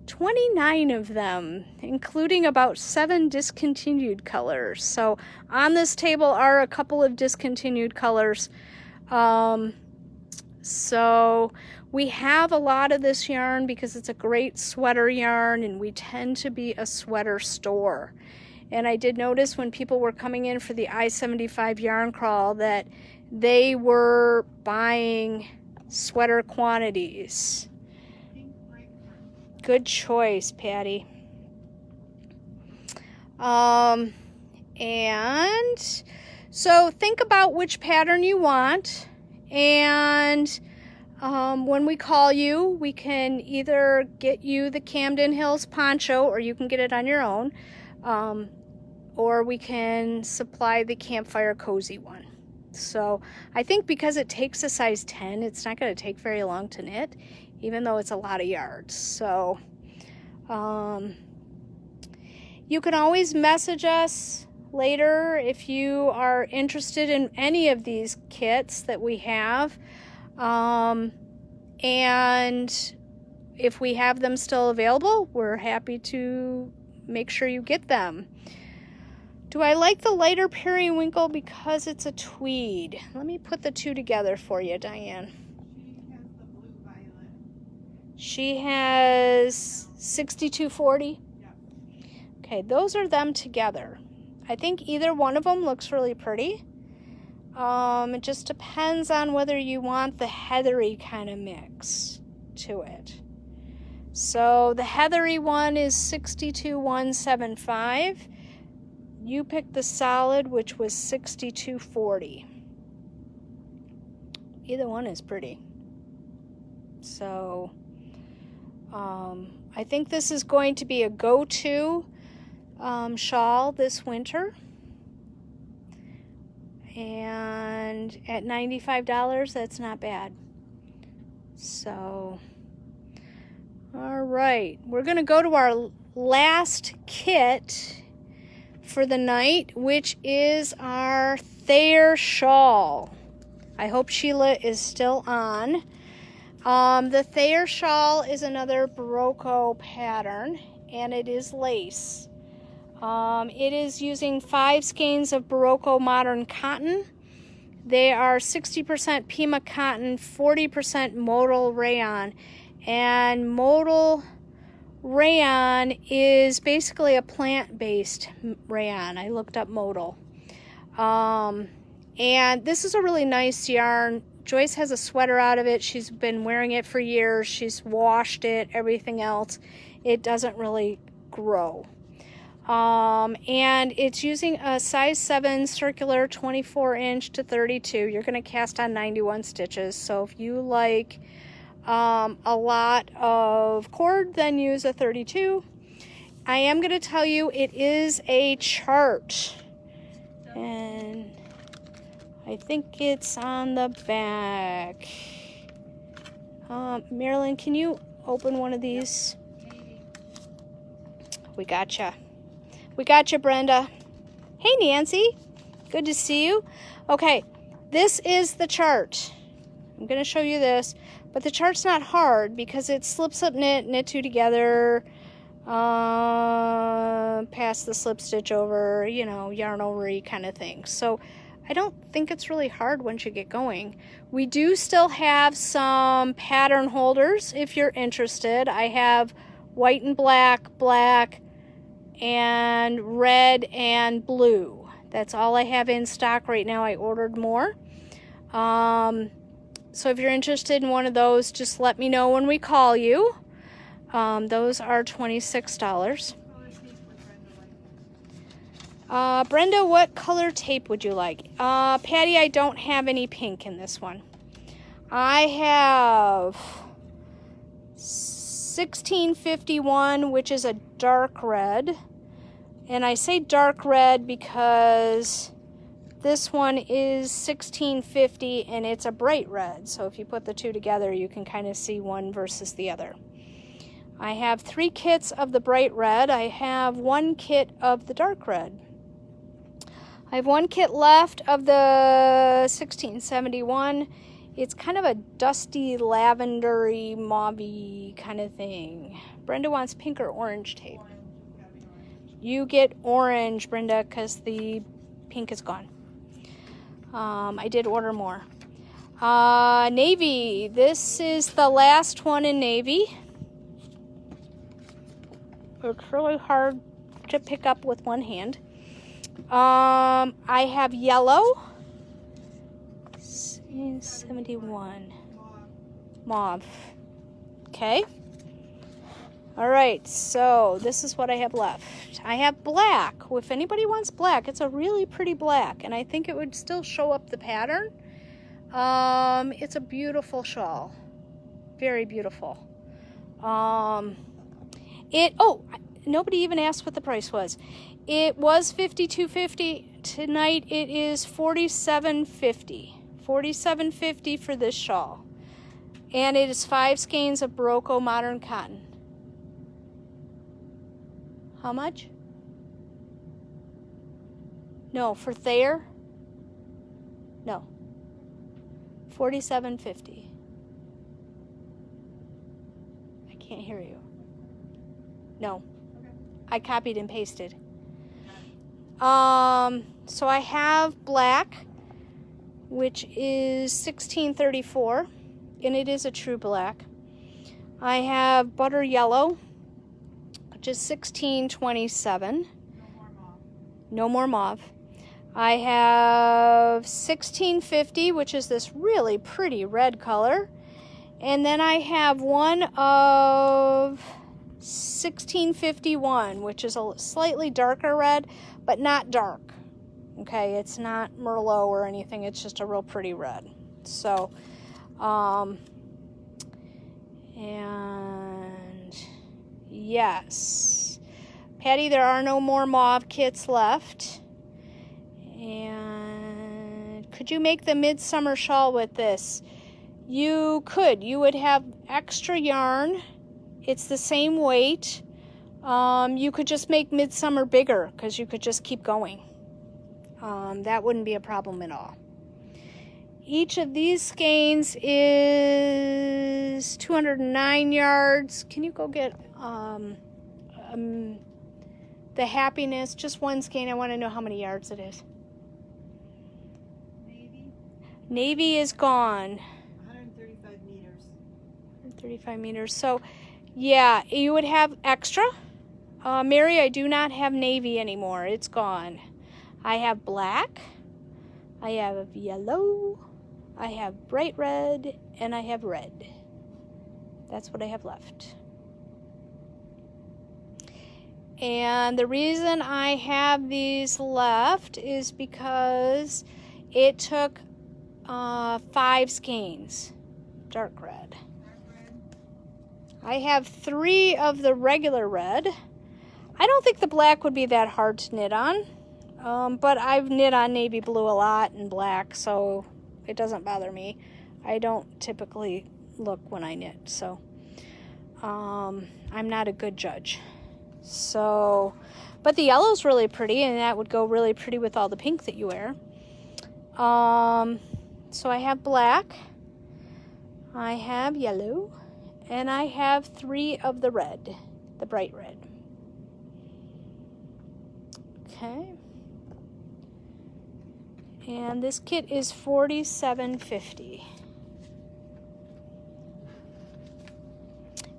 29 of them, including about 7 discontinued colors. So on this table are a couple of discontinued colors. So we have a lot of this yarn because it's a great sweater yarn, and we tend to be a sweater store. And I did notice when people were coming in for the I-75 yarn crawl that they were buying sweater quantities. Good choice, Patty. And so think about which pattern you want, and when we call you, we can either get you the Camden Hills poncho, or you can get it on your own, or we can supply the Campfire Cozy one. So I think because it takes a size 10, it's not going to take very long to knit, even though it's a lot of yards. So you can always message us later if you are interested in any of these kits that we have. And if we have them still available, we're happy to make sure you get them. Do I like the lighter periwinkle because it's a tweed? Let me put the two together for you, Diane. She has the blue violet. She has 6240. Yeah. Okay, those are them together. I think either one of them looks really pretty. It just depends on whether you want the heathery kind of mix to it. So the heathery one is 62175. You picked the solid, which was 6240. Either one is pretty. So I think this is going to be a go-to shawl this winter. And at $95, that's not bad. So, all right, we're going to go to our last kit for the night, which is our Thayer shawl. I hope Sheila is still on. The Thayer shawl is another Barocco pattern, and it is lace. It is using 5 skeins of Barocco modern cotton. They are 60% Pima cotton, 40% modal rayon. And modal rayon is basically a plant-based rayon. I looked up modal. And this is a really nice yarn. Joyce has a sweater out of it. She's been wearing it for years. She's washed it, everything else. It doesn't really grow. And it's using a size 7 circular 24-inch to 32. You're going to cast on 91 stitches. So if you like a lot of cord, then use a 32. I am going to tell you it is a chart. And I think it's on the back. Marilyn, can you open one of these? We gotcha. We got you, Brenda. Hey, Nancy. Good to see you. Okay, this is the chart. I'm going to show you this, but the chart's not hard because it's slip, slip, knit, knit two together, pass the slip stitch over, you know, yarn over-y kind of thing. So I don't think it's really hard once you get going. We do still have some pattern holders if you're interested. I have white and black, black, and red and blue. That's all I have in stock right now. I ordered more. So if you're interested in one of those, just let me know when we call you. Those are $26. Brenda, what color tape would you like? Patty, I don't have any pink in this one. I have 1651, which is a dark red. And I say dark red because this one is 1650 and it's a bright red. So if you put the two together, you can kind of see one versus the other. I have 3 kits of the bright red. I have 1 kit of the dark red. I have 1 kit left of the 1671. It's kind of a dusty, lavendery, mauve-y kind of thing. Brenda wants pink or orange tape. You get orange, Brenda, because the pink is gone. I did order more. Navy. This is the last one in navy. It's really hard to pick up with one hand. I have yellow. 71. Mauve. Okay. All right, so this is what I have left. I have black. If anybody wants black, it's a really pretty black, and I think it would still show up the pattern. It's a beautiful shawl. Very beautiful. Nobody even asked what the price was. It was $52.50. Tonight it is $47.50. $47.50 for this shawl. And it is 5 skeins of Barocco modern cotton. How much? No, for Thayer? No. $47.50. I can't hear you. No. Okay. I copied and pasted. So I have black, which is $16.34, and it is a true black. I have butter yellow, which is $16.27. No more mauve. I have $16.50, which is this really pretty red color. And then I have one of $16.51, which is a slightly darker red, but not dark. Okay, it's not Merlot or anything. It's just a real pretty red. So, and yes. Patty, there are no more mauve kits left. And could you make the midsummer shawl with this? You could. You would have extra yarn. It's the same weight. You could just make midsummer bigger because you could just keep going. That wouldn't be a problem at all. Each of these skeins is 209 yards. Can you go get the Happiness? Just one skein. I want to know how many yards it is. Navy is gone. 135 meters. 135 meters. So, yeah, you would have extra. Mary, I do not have navy anymore. It's gone. I have black. I have yellow. I have bright red. And I have red. That's what I have left. And the reason I have these left is because it took 5 skeins. Dark red. I have 3 of the regular red. I don't think the black would be that hard to knit on. But I've knit on navy blue a lot and black, so it doesn't bother me. I don't typically look when I knit, so I'm not a good judge. So, but the yellow's really pretty, and that would go really pretty with all the pink that you wear. So I have black, I have yellow, and I have 3 of the red, the bright red. Okay. And this kit is $47.50.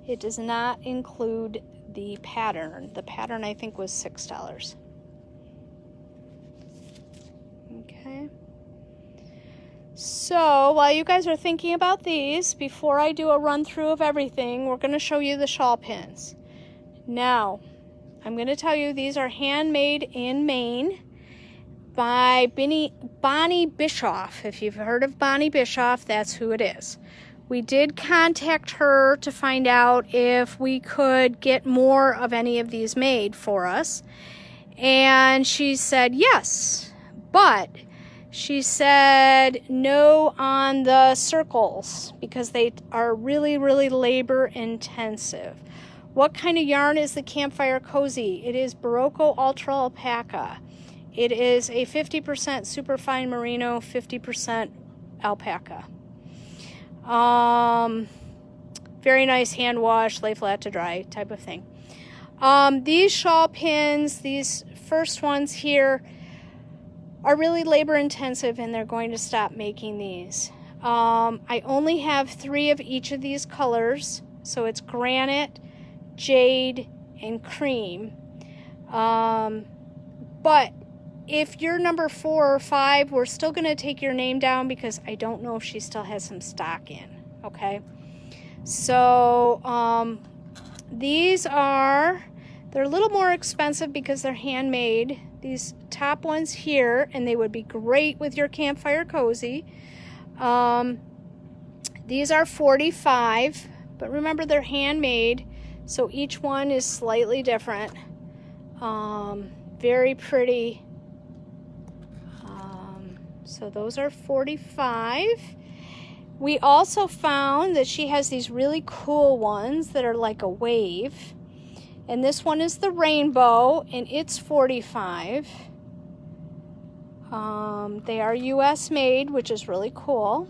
It does not include the pattern. The pattern, I think, was $6. Okay. So, while you guys are thinking about these, before I do a run through of everything, we're going to show you the shawl pins. Now, I'm going to tell you these are handmade in Maine by Bonnie Bischoff. If you've heard of Bonnie Bischoff, that's who it is. We did contact her to find out if we could get more of any of these made for us. And she said yes, but she said no on the circles because they are really, really labor intensive. What kind of yarn is the Campfire Cozy? It is Barocco Ultra Alpaca. It is a 50% superfine merino, 50% alpaca. Very nice hand wash, lay flat to dry type of thing. These shawl pins, these first ones here, are really labor intensive, and they're going to stop making these. I only have 3 of each of these colors. So it's granite, jade, and cream. But if you're number 4 or 5, we're still going to take your name down because I don't know if she still has some stock in. Okay. So these are, they're a little more expensive because they're handmade. These top ones here, and they would be great with your campfire cozy. These are $45, but remember they're handmade, so each one is slightly different. Very pretty. So those are $45. We also found that she has these really cool ones that are like a wave. And this one is the rainbow, and it's $45. They are US made, which is really cool.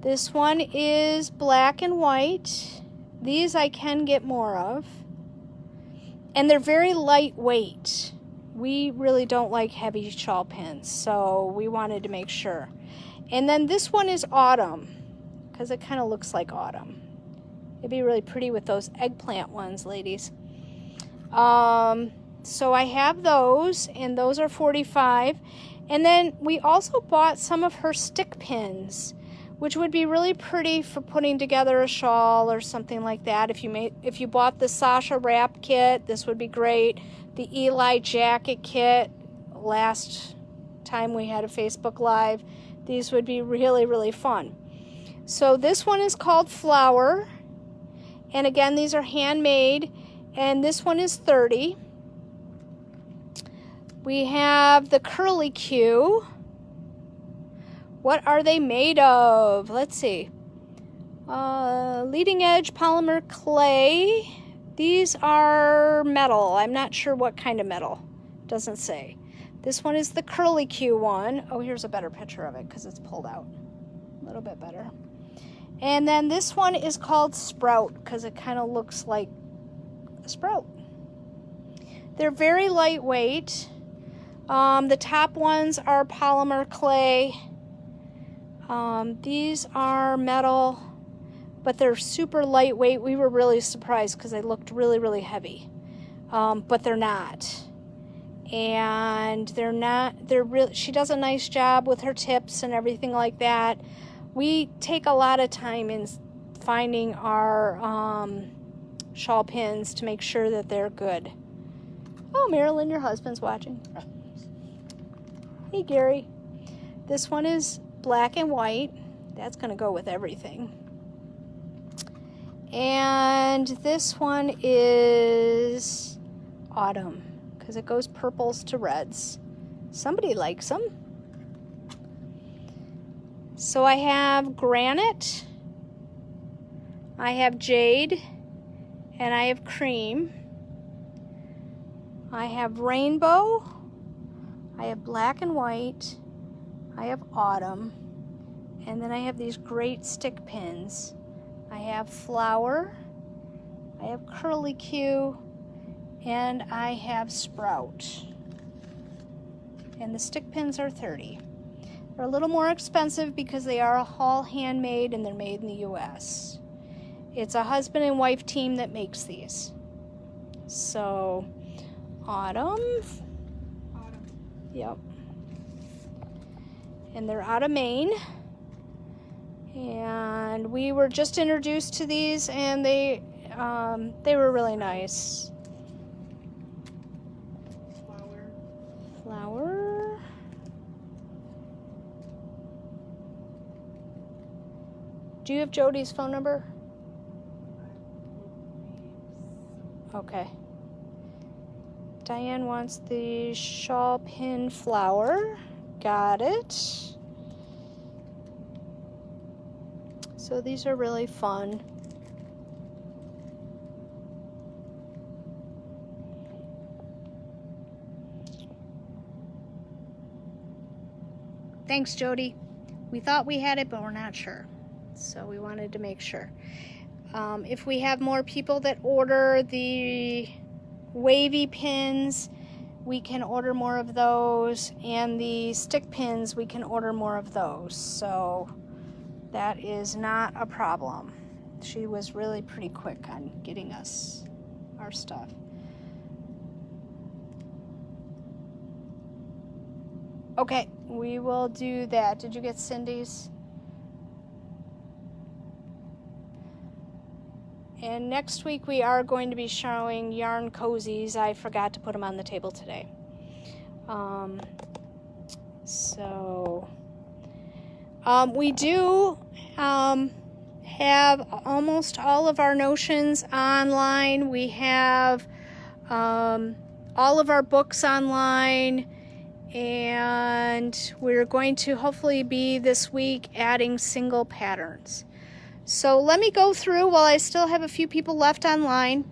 This one is black and white. These I can get more of. And they're very lightweight. We really don't like heavy shawl pins, so we wanted to make sure. And then this one is autumn, because it kind of looks like autumn. It'd be really pretty with those eggplant ones, ladies. So I have those, and those are $45. And then we also bought some of her stick pins, which would be really pretty for putting together a shawl or something like that. If you bought the Sasha wrap kit, this would be great. The Eli jacket kit, last time we had a Facebook Live, these would be really, really fun. So this one is called Flower. And again, these are handmade. And this one is $30. We have the Curly Q. What are they made of? Let's see. Leading edge polymer clay. These are metal. I'm not sure what kind of metal. Doesn't say. This one is the Curly Q one. Oh, here's a better picture of it because it's pulled out. A little bit better. And then this one is called Sprout because it kind of looks like a sprout. They're very lightweight. The top ones are polymer clay. These are metal, but they're super lightweight. We were really surprised because they looked really, really heavy. But they're not. And she does a nice job with her tips and everything like that. We take a lot of time in finding our shawl pins to make sure that they're good. Oh, Marilyn, your husband's watching. Hey, Gary. This one is black and white. That's going to go with everything. And this one is autumn because it goes purples to reds. Somebody likes them. So I have granite, I have jade, and I have cream. I have rainbow, I have black and white, I have autumn, and then I have these great stick pins. I have flower, I have Curly Q, and I have Sprout. And the stick pins are $30. They're a little more expensive because they are all handmade and they're made in the US. It's a husband and wife team that makes these. So, autumn. Yep. And they're out of Maine. And we were just introduced to these, and they were really nice. Flower. Do you have Jody's phone number? Okay. Diane wants the shawl pin flower. Got it. So these are really fun. Thanks, Jody. We thought we had it, but we're not sure. So we wanted to make sure. If we have more people that order the wavy pins, we can order more of those. And the stick pins, we can order more of those. So That is not a problem. She was really pretty quick on getting us our stuff. Okay, we will do that. Did you get Cindy's? And next week we are going to be showing yarn cozies. I forgot to put them on the table today. We do have almost all of our notions online. We have all of our books online, and we're going to hopefully be this week adding single patterns. So let me go through while I still have a few people left online.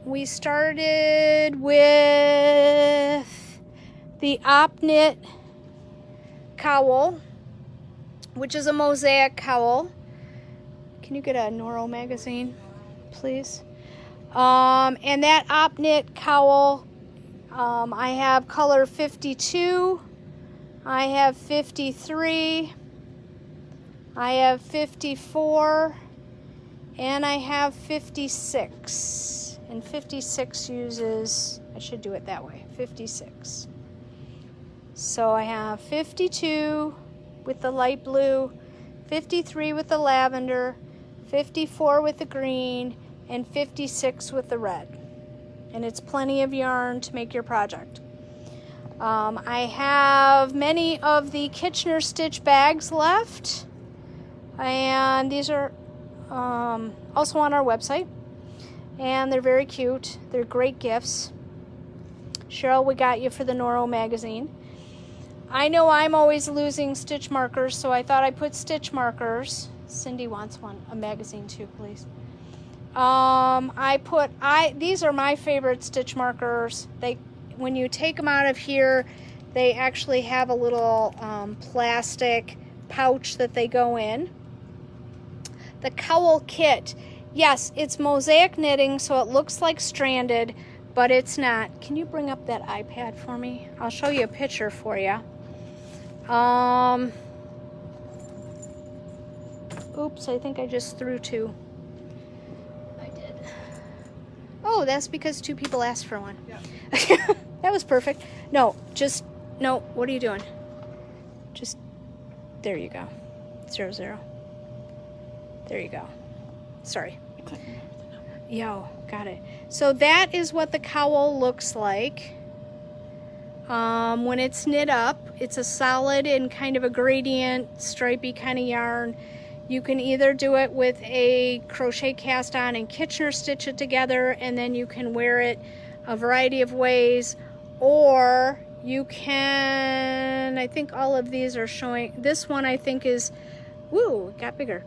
We started with the OpKnit cowl, which is a mosaic cowl. Can you get a Noro magazine, please? And that OpKnit cowl, I have color 52, I have 53, I have 54, and I have 56. And 56 uses, I should do it that way, 56. So I have 52 with the light blue, 53 with the lavender, 54 with the green, and 56 with the red. And it's plenty of yarn to make your project. I have many of the Kitchener stitch bags left, and these are also on our website, and they're very cute. They're great gifts. Cheryl, we got you for the Noro magazine. I know I'm always losing stitch markers, so I thought I'd put stitch markers. Cindy wants a magazine too, please. These are my favorite stitch markers. When you take them out of here, they actually have a little plastic pouch that they go in. The cowl kit, yes, it's mosaic knitting, so it looks like stranded, but it's not. Can you bring up that iPad for me? I'll show you a picture for you. Oops, I think I just threw two. I did. Oh, that's because two people asked for one. Yeah. That was perfect. No, what are you doing? There you go. 0, 0. There you go. Sorry. Yo, got it. So that is what the cowl looks like. When it's knit up, it's a solid and kind of a gradient, stripy kind of yarn. You can either do it with a crochet cast on and Kitchener stitch it together, and then you can wear it a variety of ways, or you can, I think all of these are showing, this one I think is, woo, it got bigger,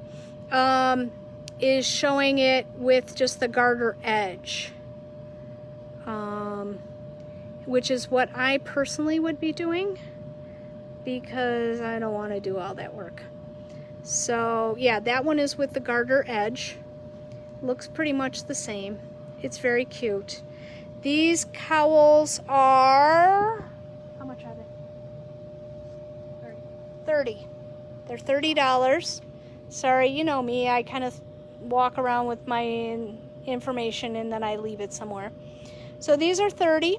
is showing it with just the garter edge, which is what I personally would be doing because I don't want to do all that work. So yeah, that one is with the garter edge. Looks pretty much the same. It's very cute. These cowls are, how much are they? 30. They're $30. Sorry, you know me, I kind of walk around with my information and then I leave it somewhere. So these are 30.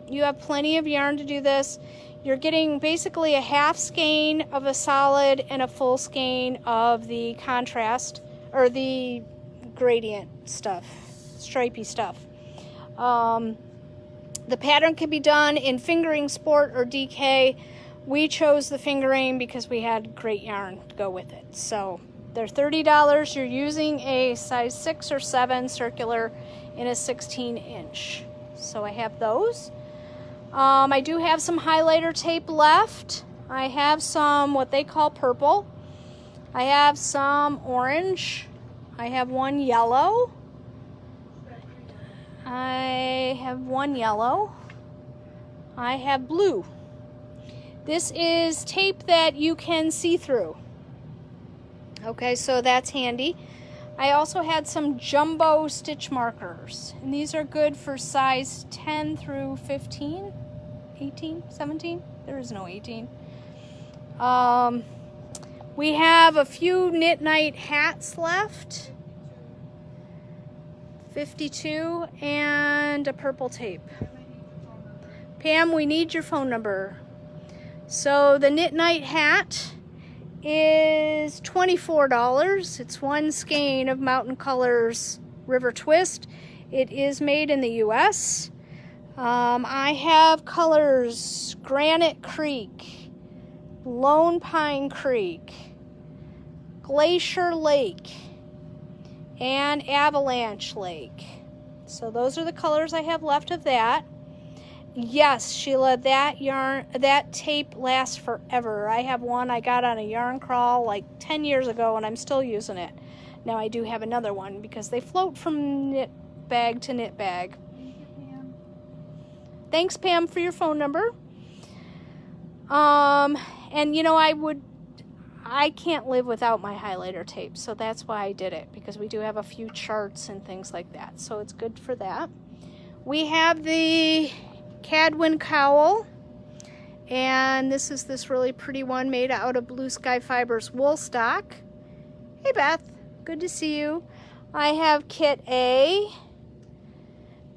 You have plenty of yarn to do this. You're getting basically a half skein of a solid and a full skein of the contrast, or the gradient stuff, stripy stuff. The pattern can be done in fingering, sport, or DK. We chose the fingering because we had great yarn to go with it. So they're $30. You're using a size 6 or 7 circular in a 16-inch. So I have those. I do have some highlighter tape left. I have some what they call purple. I have some orange. I have one yellow. I have one yellow. I have blue. This is tape that you can see through. Okay, so that's handy. I also had some jumbo stitch markers, and these are good for size 10 through 15, 18, 17. There is no 18. We have a few Knit Night hats left. 52 and a purple tape. Pam, we need your phone number. So the Knit Night hat is $24. It's one skein of Mountain Colors River Twist. It is made in the US. I have colors Granite Creek, Lone Pine Creek, Glacier Lake, and Avalanche Lake. So those are the colors I have left of that. Yes, Sheila, that tape lasts forever. I have one I got on a yarn crawl like 10 years ago and I'm still using it. Now I do have another one because they float from knit bag to knit bag. Thank you, Pam. Thanks, Pam, for your phone number. And you know, I can't live without my highlighter tape, so that's why I did it, because we do have a few charts and things like that, so it's good for that. We have the Cadwin cowl, and this is this really pretty one made out of Blue Sky Fibers wool stock. Hey Beth, good to see you. I have kit A.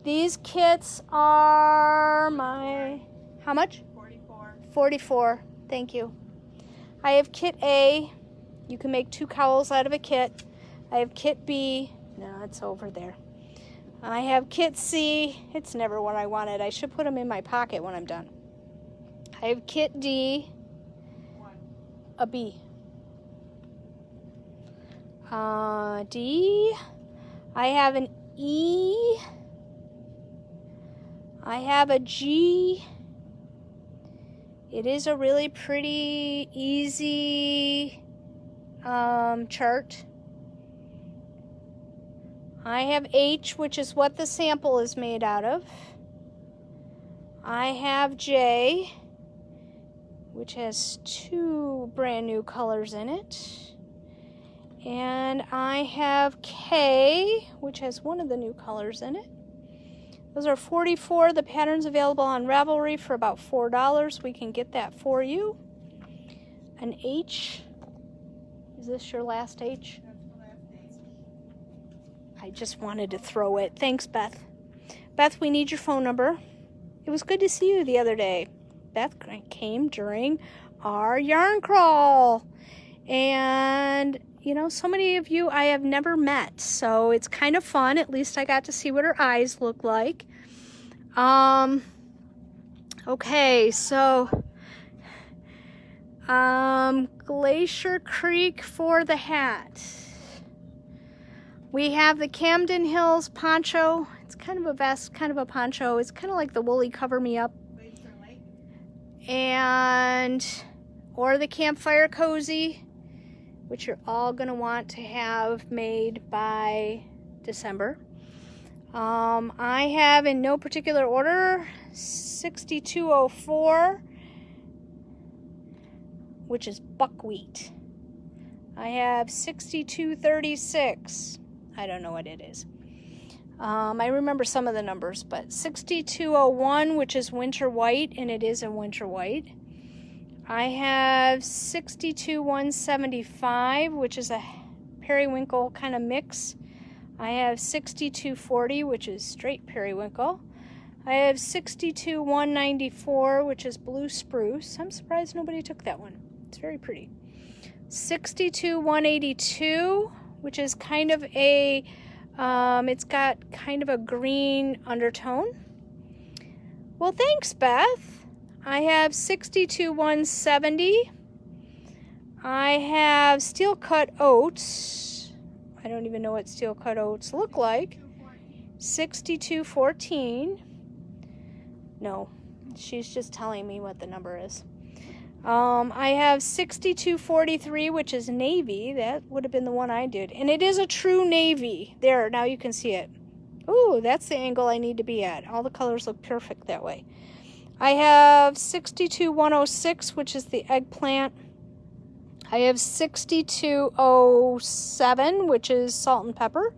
These kits are my, how much? 44. 44, thank you. I have kit A. You can make 2 cowls out of a kit. I have kit B. No, it's over there. I have kit C. It's never what I wanted. I should put them in my pocket when I'm done. I have kit D. 1. A B. D. I have an E. I have a G. It is a really pretty, easy chart. I have H, which is what the sample is made out of. I have J, which has 2 brand new colors in it. And I have K, which has one of the new colors in it. Those are 44. The pattern's available on Ravelry for about $4. We can get that for you. An H. Is this your last H? That's the last day. I just wanted to throw it. Thanks, Beth. Beth, we need your phone number. It was good to see you the other day. Beth came during our yarn crawl. And, you know, so many of you I have never met. So it's kind of fun. At least I got to see what her eyes look like. Okay, so Glacier Creek for the hat. We have the Camden Hills poncho. It's kind of a vest, kind of a poncho. It's kind of like the woolly cover me up. Glacier Lake. And, or the Campfire Cozy, which you're all gonna want to have made by December. I have, in no particular order, 6204, which is buckwheat. I have 6236. I don't know what it is. I remember some of the numbers, but 6201, which is winter white, and it is a winter white. I have 62175, which is a periwinkle kind of mix. I have 6240, which is straight periwinkle. I have 62194, which is blue spruce. I'm surprised nobody took that one. It's very pretty. 62182, which is kind of a, it's got kind of a green undertone. Well, thanks, Beth. I have 62170. I have steel cut oats. I don't even know what steel cut oats look like. 6214. No, she's just telling me what the number is. I have 6243, which is navy. That would have been the one I did. And it is a true navy. There, now you can see it. Ooh, that's the angle I need to be at. All the colors look perfect that way. I have 62106, which is the eggplant. I have 6207, which is salt and pepper.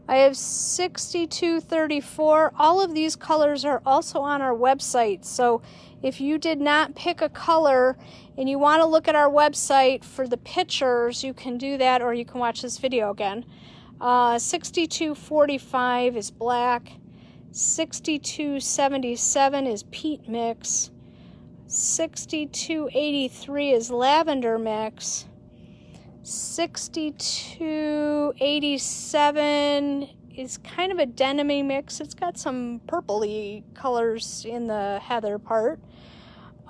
I have 6234. All of these colors are also on our website. So If you did not pick a color and you want to look at our website for the pictures, you can do that, or you can watch this video again. 6245 is black. 6277 is peat mix. 6283 is lavender mix. 6287 is kind of a denim mix. It's got some purpley colors in the heather part.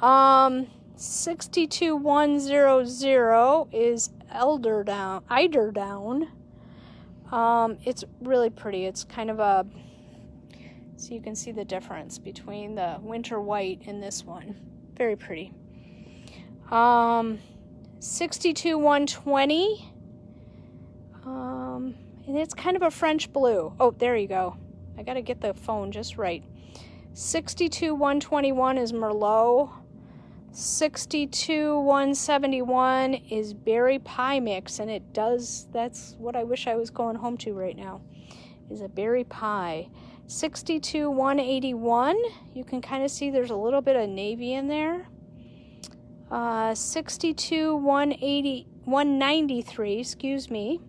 62100 is eiderdown. It's really pretty. It's kind of a, so you can see the difference between the winter white and this one. Very pretty. 62120. And it's kind of a French blue. Oh, there you go. I got to get the phone just right. 62121 is Merlot. 62171 is berry pie mix, and it does, that's what I wish I was going home to right now, is a berry pie. 62181, you can kind of see there's a little bit of navy in there. 193, excuse me.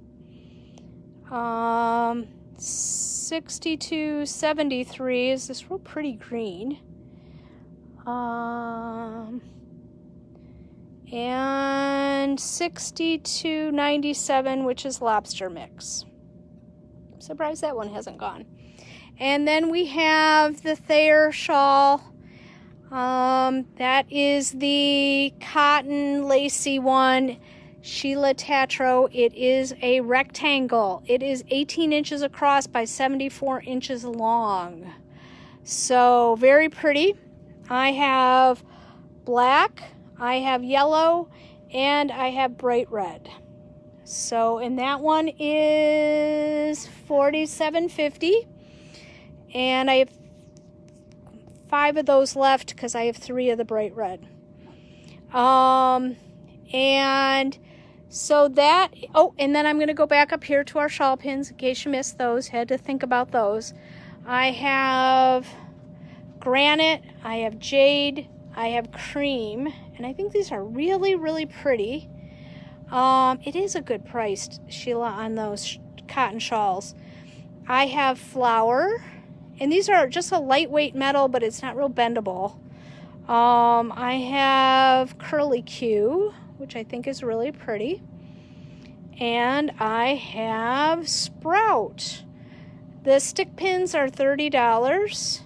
6273 is this real pretty green. And 6297, which is lobster mix. I'm surprised that one hasn't gone. And then we have the Thayer shawl. That is the cotton lacy one, Sheila Tatro. It is a rectangle. It is 18 inches across by 74 inches long. So very pretty. I have black, I have yellow, and I have bright red. So, and that one is $47.50. And I have 5 of those left because I have 3 of the bright red. And so that, oh, and then I'm going to go back up here to our shawl pins in case you missed those. Had to think about those. I have granite, I have jade, I have cream, and I think these are really, really pretty. It is a good price, Sheila, on those cotton shawls. I have flower, and these are just a lightweight metal, but it's not real bendable. I have curly Q, which I think is really pretty. And I have sprout. The stick pins are $30.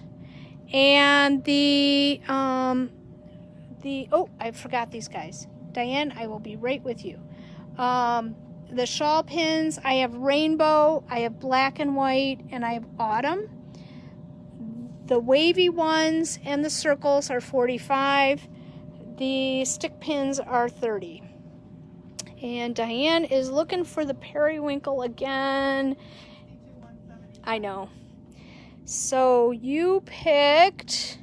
And oh, I forgot these guys. Diane, I will be right with you. The shawl pins, I have rainbow, I have black and white, and I have autumn. The wavy ones and the circles are $45. The stick pins are $30. And Diane is looking for the periwinkle again. I know. So you picked,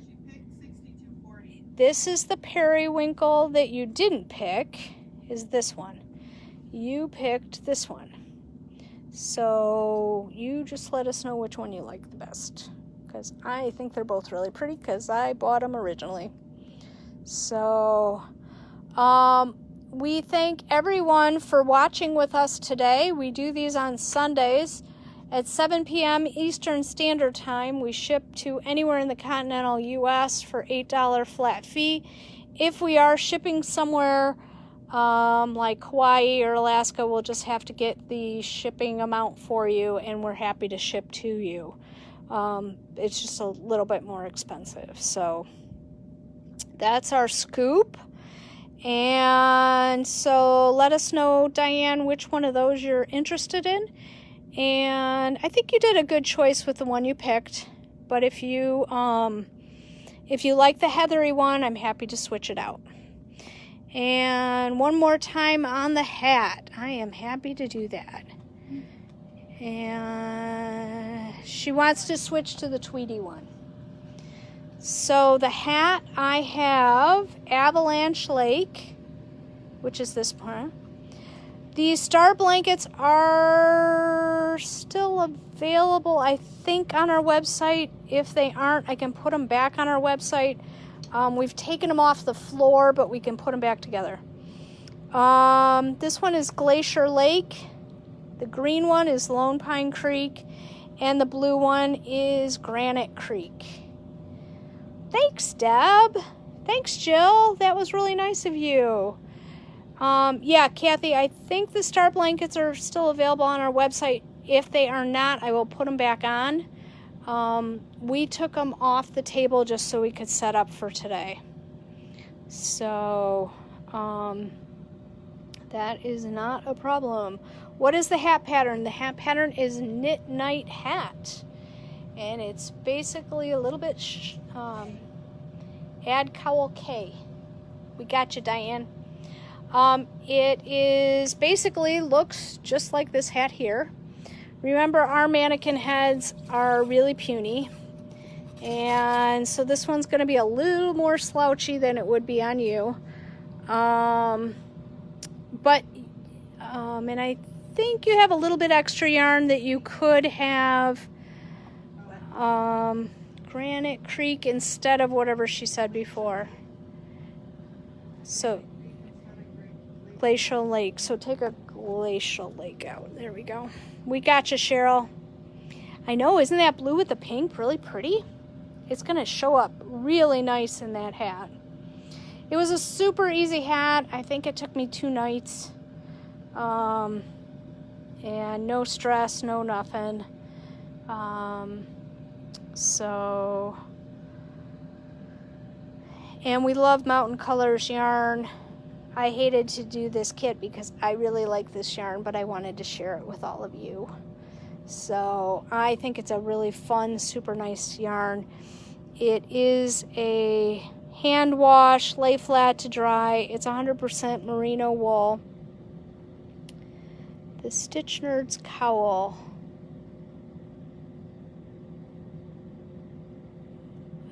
this is the periwinkle that you didn't pick, is this one. You picked this one. So you just let us know which one you like the best, because I think they're both really pretty because I bought them originally. So we thank everyone for watching with us today. We do these on Sundays at 7 p.m. Eastern Standard Time. We ship to anywhere in the continental U.S. for $8 flat fee. If we are shipping somewhere like Hawaii or Alaska, we'll just have to get the shipping amount for you, and we're happy to ship to you. It's just a little bit more expensive. So that's our scoop. And so let us know, Diane, which one of those you're interested in. And I think you did a good choice with the one you picked. But if you like the heathery one, I'm happy to switch it out. And one more time on the hat. I am happy to do that. And she wants to switch to the Tweety one. So the hat, I have Avalanche Lake, which is this one. The star blankets are still available, I think, on our website. If they aren't, I can put them back on our website. We've taken them off the floor, but we can put them back together. This one is Glacier Lake. The green one is Lone Pine Creek. And the blue one is Granite Creek. Thanks, Deb. Thanks, Jill. That was really nice of you. Yeah, Kathy, I think the star blankets are still available on our website. If they are not, I will put them back on. We took them off the table just so we could set up for today. So, that is not a problem. What is the hat pattern? The hat pattern is Knit Night Hat. And it's basically a little bit, add cowl K. We got you, Diane. It is basically looks just like this hat here. Remember, our mannequin heads are really puny. And so this one's going to be a little more slouchy than it would be on you. And I think you have a little bit extra yarn that you could have Granite Creek instead of whatever she said before. So Glacial Lake. So take a Glacial Lake out. There we go. We got you, Cheryl. I know, isn't that blue with the pink really pretty? It's going to show up really nice in that hat. It was a super easy hat. I think it took me 2 nights. And no stress, no nothing. And we love Mountain Colors yarn. I hated to do this kit because I really like this yarn, but I wanted to share it with all of you. So I think it's a really fun, super nice yarn. It is a hand wash, lay flat to dry. It's 100% merino wool. The Stitch Nerds cowl.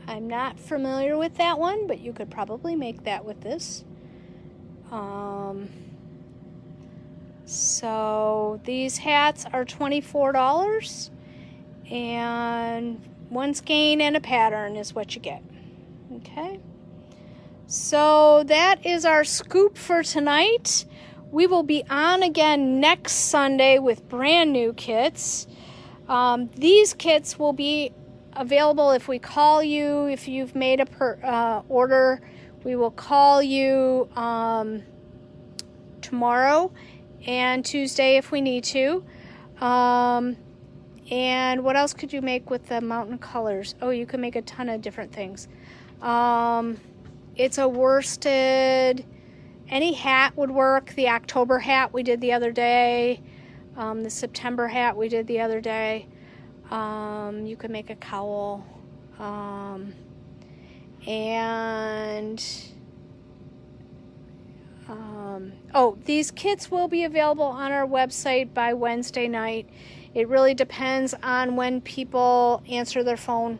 I'm not familiar with that one, but you could probably make that with this. So these hats are $24, and one skein and a pattern is what you get. Okay, so that is our scoop for tonight. We will be on again next Sunday with brand new kits. These kits will be available if we call you. If you've made a order, we will call you tomorrow and Tuesday if we need to. And what else could you make with the Mountain Colors? Oh, you can make a ton of different things. It's a worsted, any hat would work. The October hat we did the other day. The September hat we did the other day. You could make a cowl. These kits will be available on our website by Wednesday night. It really depends on when people answer their phone.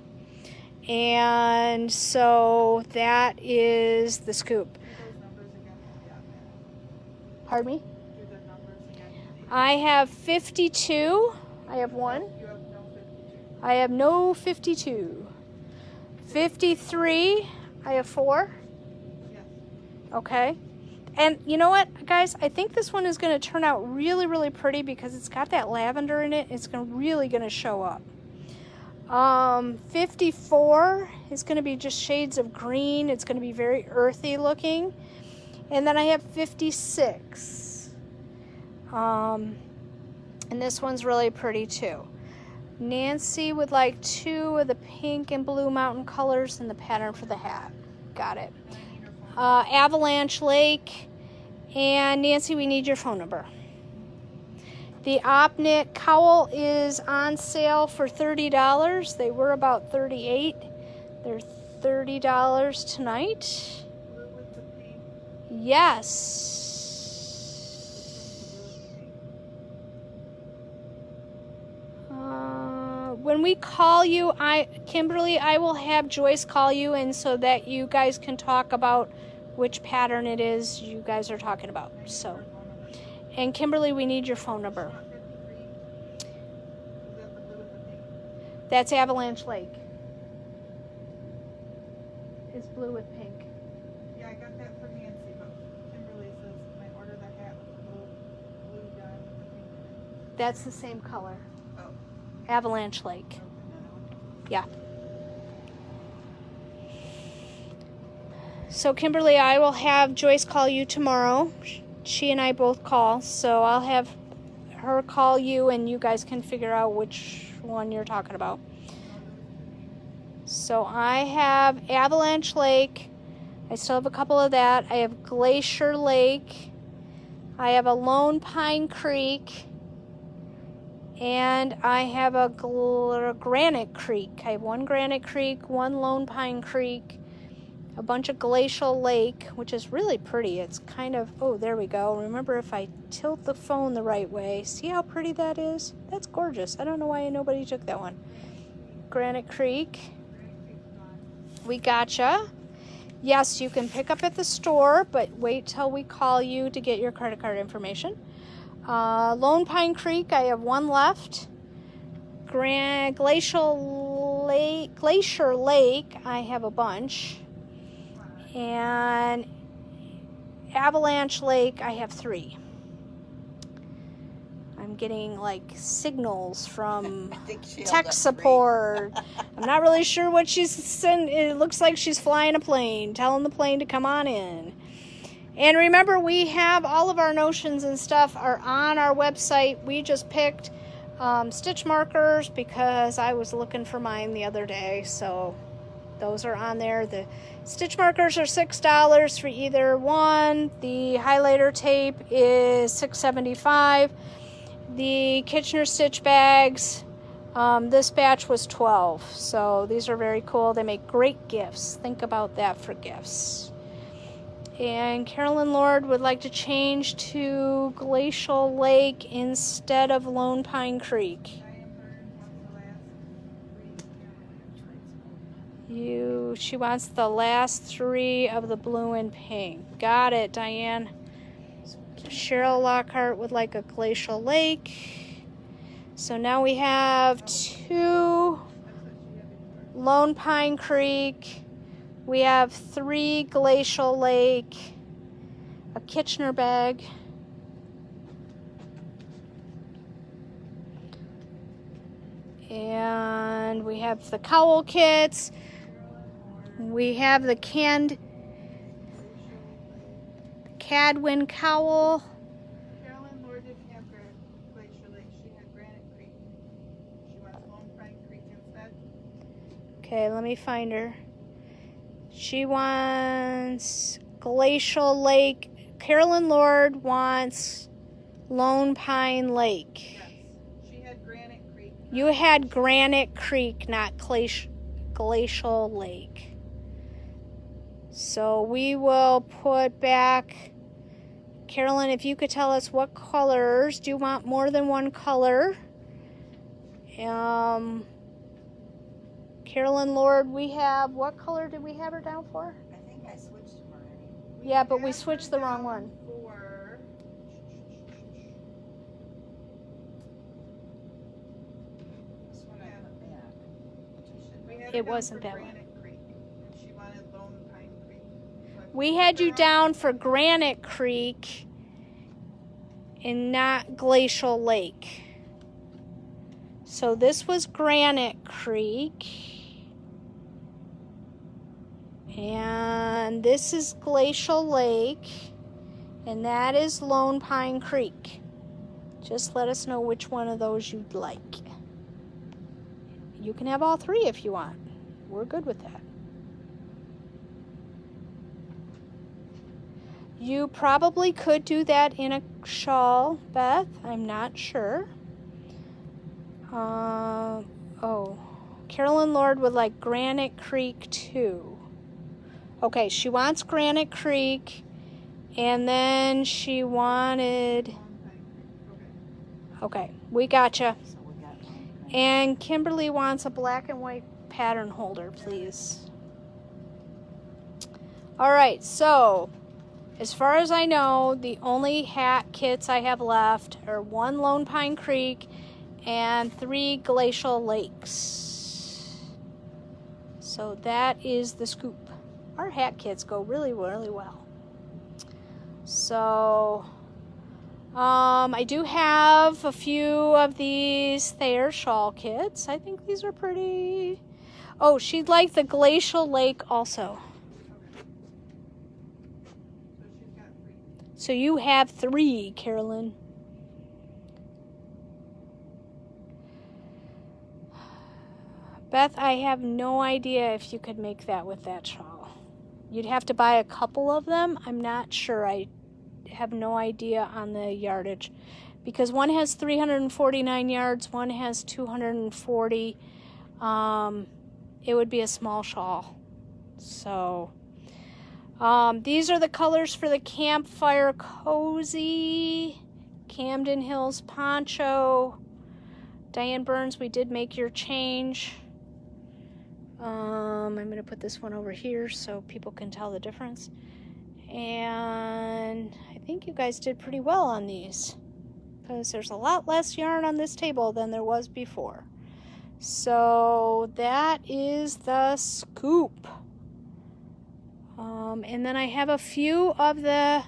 And so that is the scoop. Pardon me? Do the numbers again. I have 52. I have one. You have no 52. I have no 52. 53. I have 4. Yes. Okay. And you know what, guys? I think this one is going to turn out really, really pretty because it's got that lavender in it. It's really going to show up. 54 is going to be just shades of green. It's going to be very earthy looking. And then I have 56. And this one's really pretty too. Nancy would like 2 of the pink and blue Mountain Colors and the pattern for the hat. Got it. Avalanche Lake. And Nancy, we need your phone number. The OpKnit cowl is on sale for $30. They were about $38. They're $30 tonight. Blue with the pink. Yes. When we call you, Kimberly, I will have Joyce call you, and so that you guys can talk about which pattern it is you guys are talking about. So, and Kimberly, we need your phone number. 53. Is that the blue with the pink? That's Avalanche Lake. is blue with pink. Yeah, I got that from Nancy, but Kimberly says I order the hat with the blue dye with the pink in it. That's the same color. Oh. Avalanche Lake. Yeah. So Kimberly, I will have Joyce call you tomorrow. She and I both call, so I'll have her call you and you guys can figure out which one you're talking about. So I have Avalanche Lake. I still have a couple of that. I have Glacier Lake. I have a Lone Pine Creek. And I have a Granite Creek. I have one Granite Creek, one Lone Pine Creek, a bunch of Glacial Lake, which is really pretty. It's kind of, oh, there we go. Remember, if I tilt the phone the right way, see how pretty that is? That's gorgeous. I don't know why nobody took that one. Granite Creek. We gotcha. Yes, you can pick up at the store, but wait till we call you to get your credit card information. Lone Pine Creek, I have one left. Glacier Lake, I have a bunch. And Avalanche Lake, I have 3. I'm getting like signals from tech support. I'm not really sure what she's sent. It looks like she's flying a plane, telling the plane to come on in. And remember, we have all of our notions and stuff are on our website. We just picked stitch markers because I was looking for mine the other day. So those are on there. The stitch markers are $6 for either one. The highlighter tape is $6.75. The Kitchener stitch bags, this batch was 12. So these are very cool. They make great gifts. Think about that for gifts. And Carolyn Lord would like to change to Glacial Lake instead of Lone Pine Creek. She wants the last 3 of the blue and pink. Got it, Diane. Cheryl Lockhart would like a Glacial Lake. So now we have 2 Lone Pine Creek. We have 3 Glacial Lake, a Kitchener bag, and we have the cowl kits. We have the Cadwin cowl. Carolyn Lord didn't have Glacier Lake. She had Granite Creek. She wants Lone Pine Creek instead. Okay, let me find her. She wants Glacial Lake. Carolyn Lord wants Lone Pine Lake. Yes. She had Granite Creek. You had Granite Creek, not Glacial Lake. So we will put back, Carolyn, if you could tell us what colors. Do you want more than one color? Carolyn Lord, we have, what color did we have her down for? I think I switched them already. Yeah, but we switched the wrong one. For This one I put back. we had her It down wasn't for that one. Granite Creek, and she wanted Lone Pine Creek. So I We put had her you on down for Granite Creek and not Glacial Lake. So this was Granite Creek. And this is Glacial Lake. And that is Lone Pine Creek. Just let us know which one of those you'd like. You can have all 3 if you want. We're good with that. You probably could do that in a shawl, Beth. I'm not sure. Oh, Carolyn Lord would like Granite Creek too. Okay, she wants Granite Creek, and then she wanted. Lone Pine Creek. Okay, we gotcha. So we got Lone Pine. And Kimberly wants a black and white pattern holder, please. All right, so as far as I know, the only hat kits I have left are 1 Lone Pine Creek and 3 Glacial Lakes. So that is the scoop. Our hat kits go really, really well. So, I do have a few of these Thayer shawl kits. I think these are pretty. Oh, she'd like the Glacial Lake also. So she's got 3. So you have 3, Carolyn. Beth, I have no idea if you could make that with that shawl. You'd have to buy a couple of them. I'm not sure. I have no idea on the yardage. Because one has 349 yards, one has 240. It would be a small shawl. So, these are the colors for the Campfire Cozy, Camden Hills Poncho. Diane Burns, we did make your change. I'm going to put this one over here so people can tell the difference. And I think you guys did pretty well on these, because there's a lot less yarn on this table than there was before. So that is the scoop. And then I have a few of the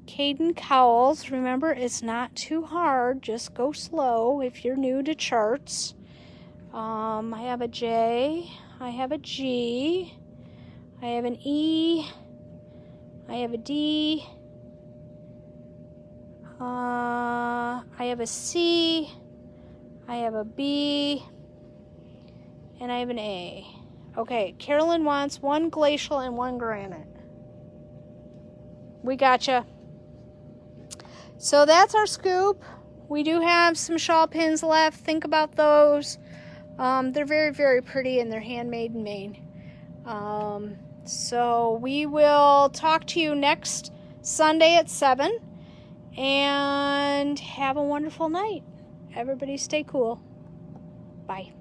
Caden cowls. Remember, it's not too hard. Just go slow if you're new to charts. I have a J, I have a G, I have an E, I have a D, I have a C, I have a B, and I have an A. Okay, Carolyn wants 1 glacial and 1 granite. We gotcha. So that's our scoop. We do have some shawl pins left. Think about those. They're very, very pretty, and they're handmade in Maine. So we will talk to you next Sunday at 7. And have a wonderful night. Everybody stay cool. Bye.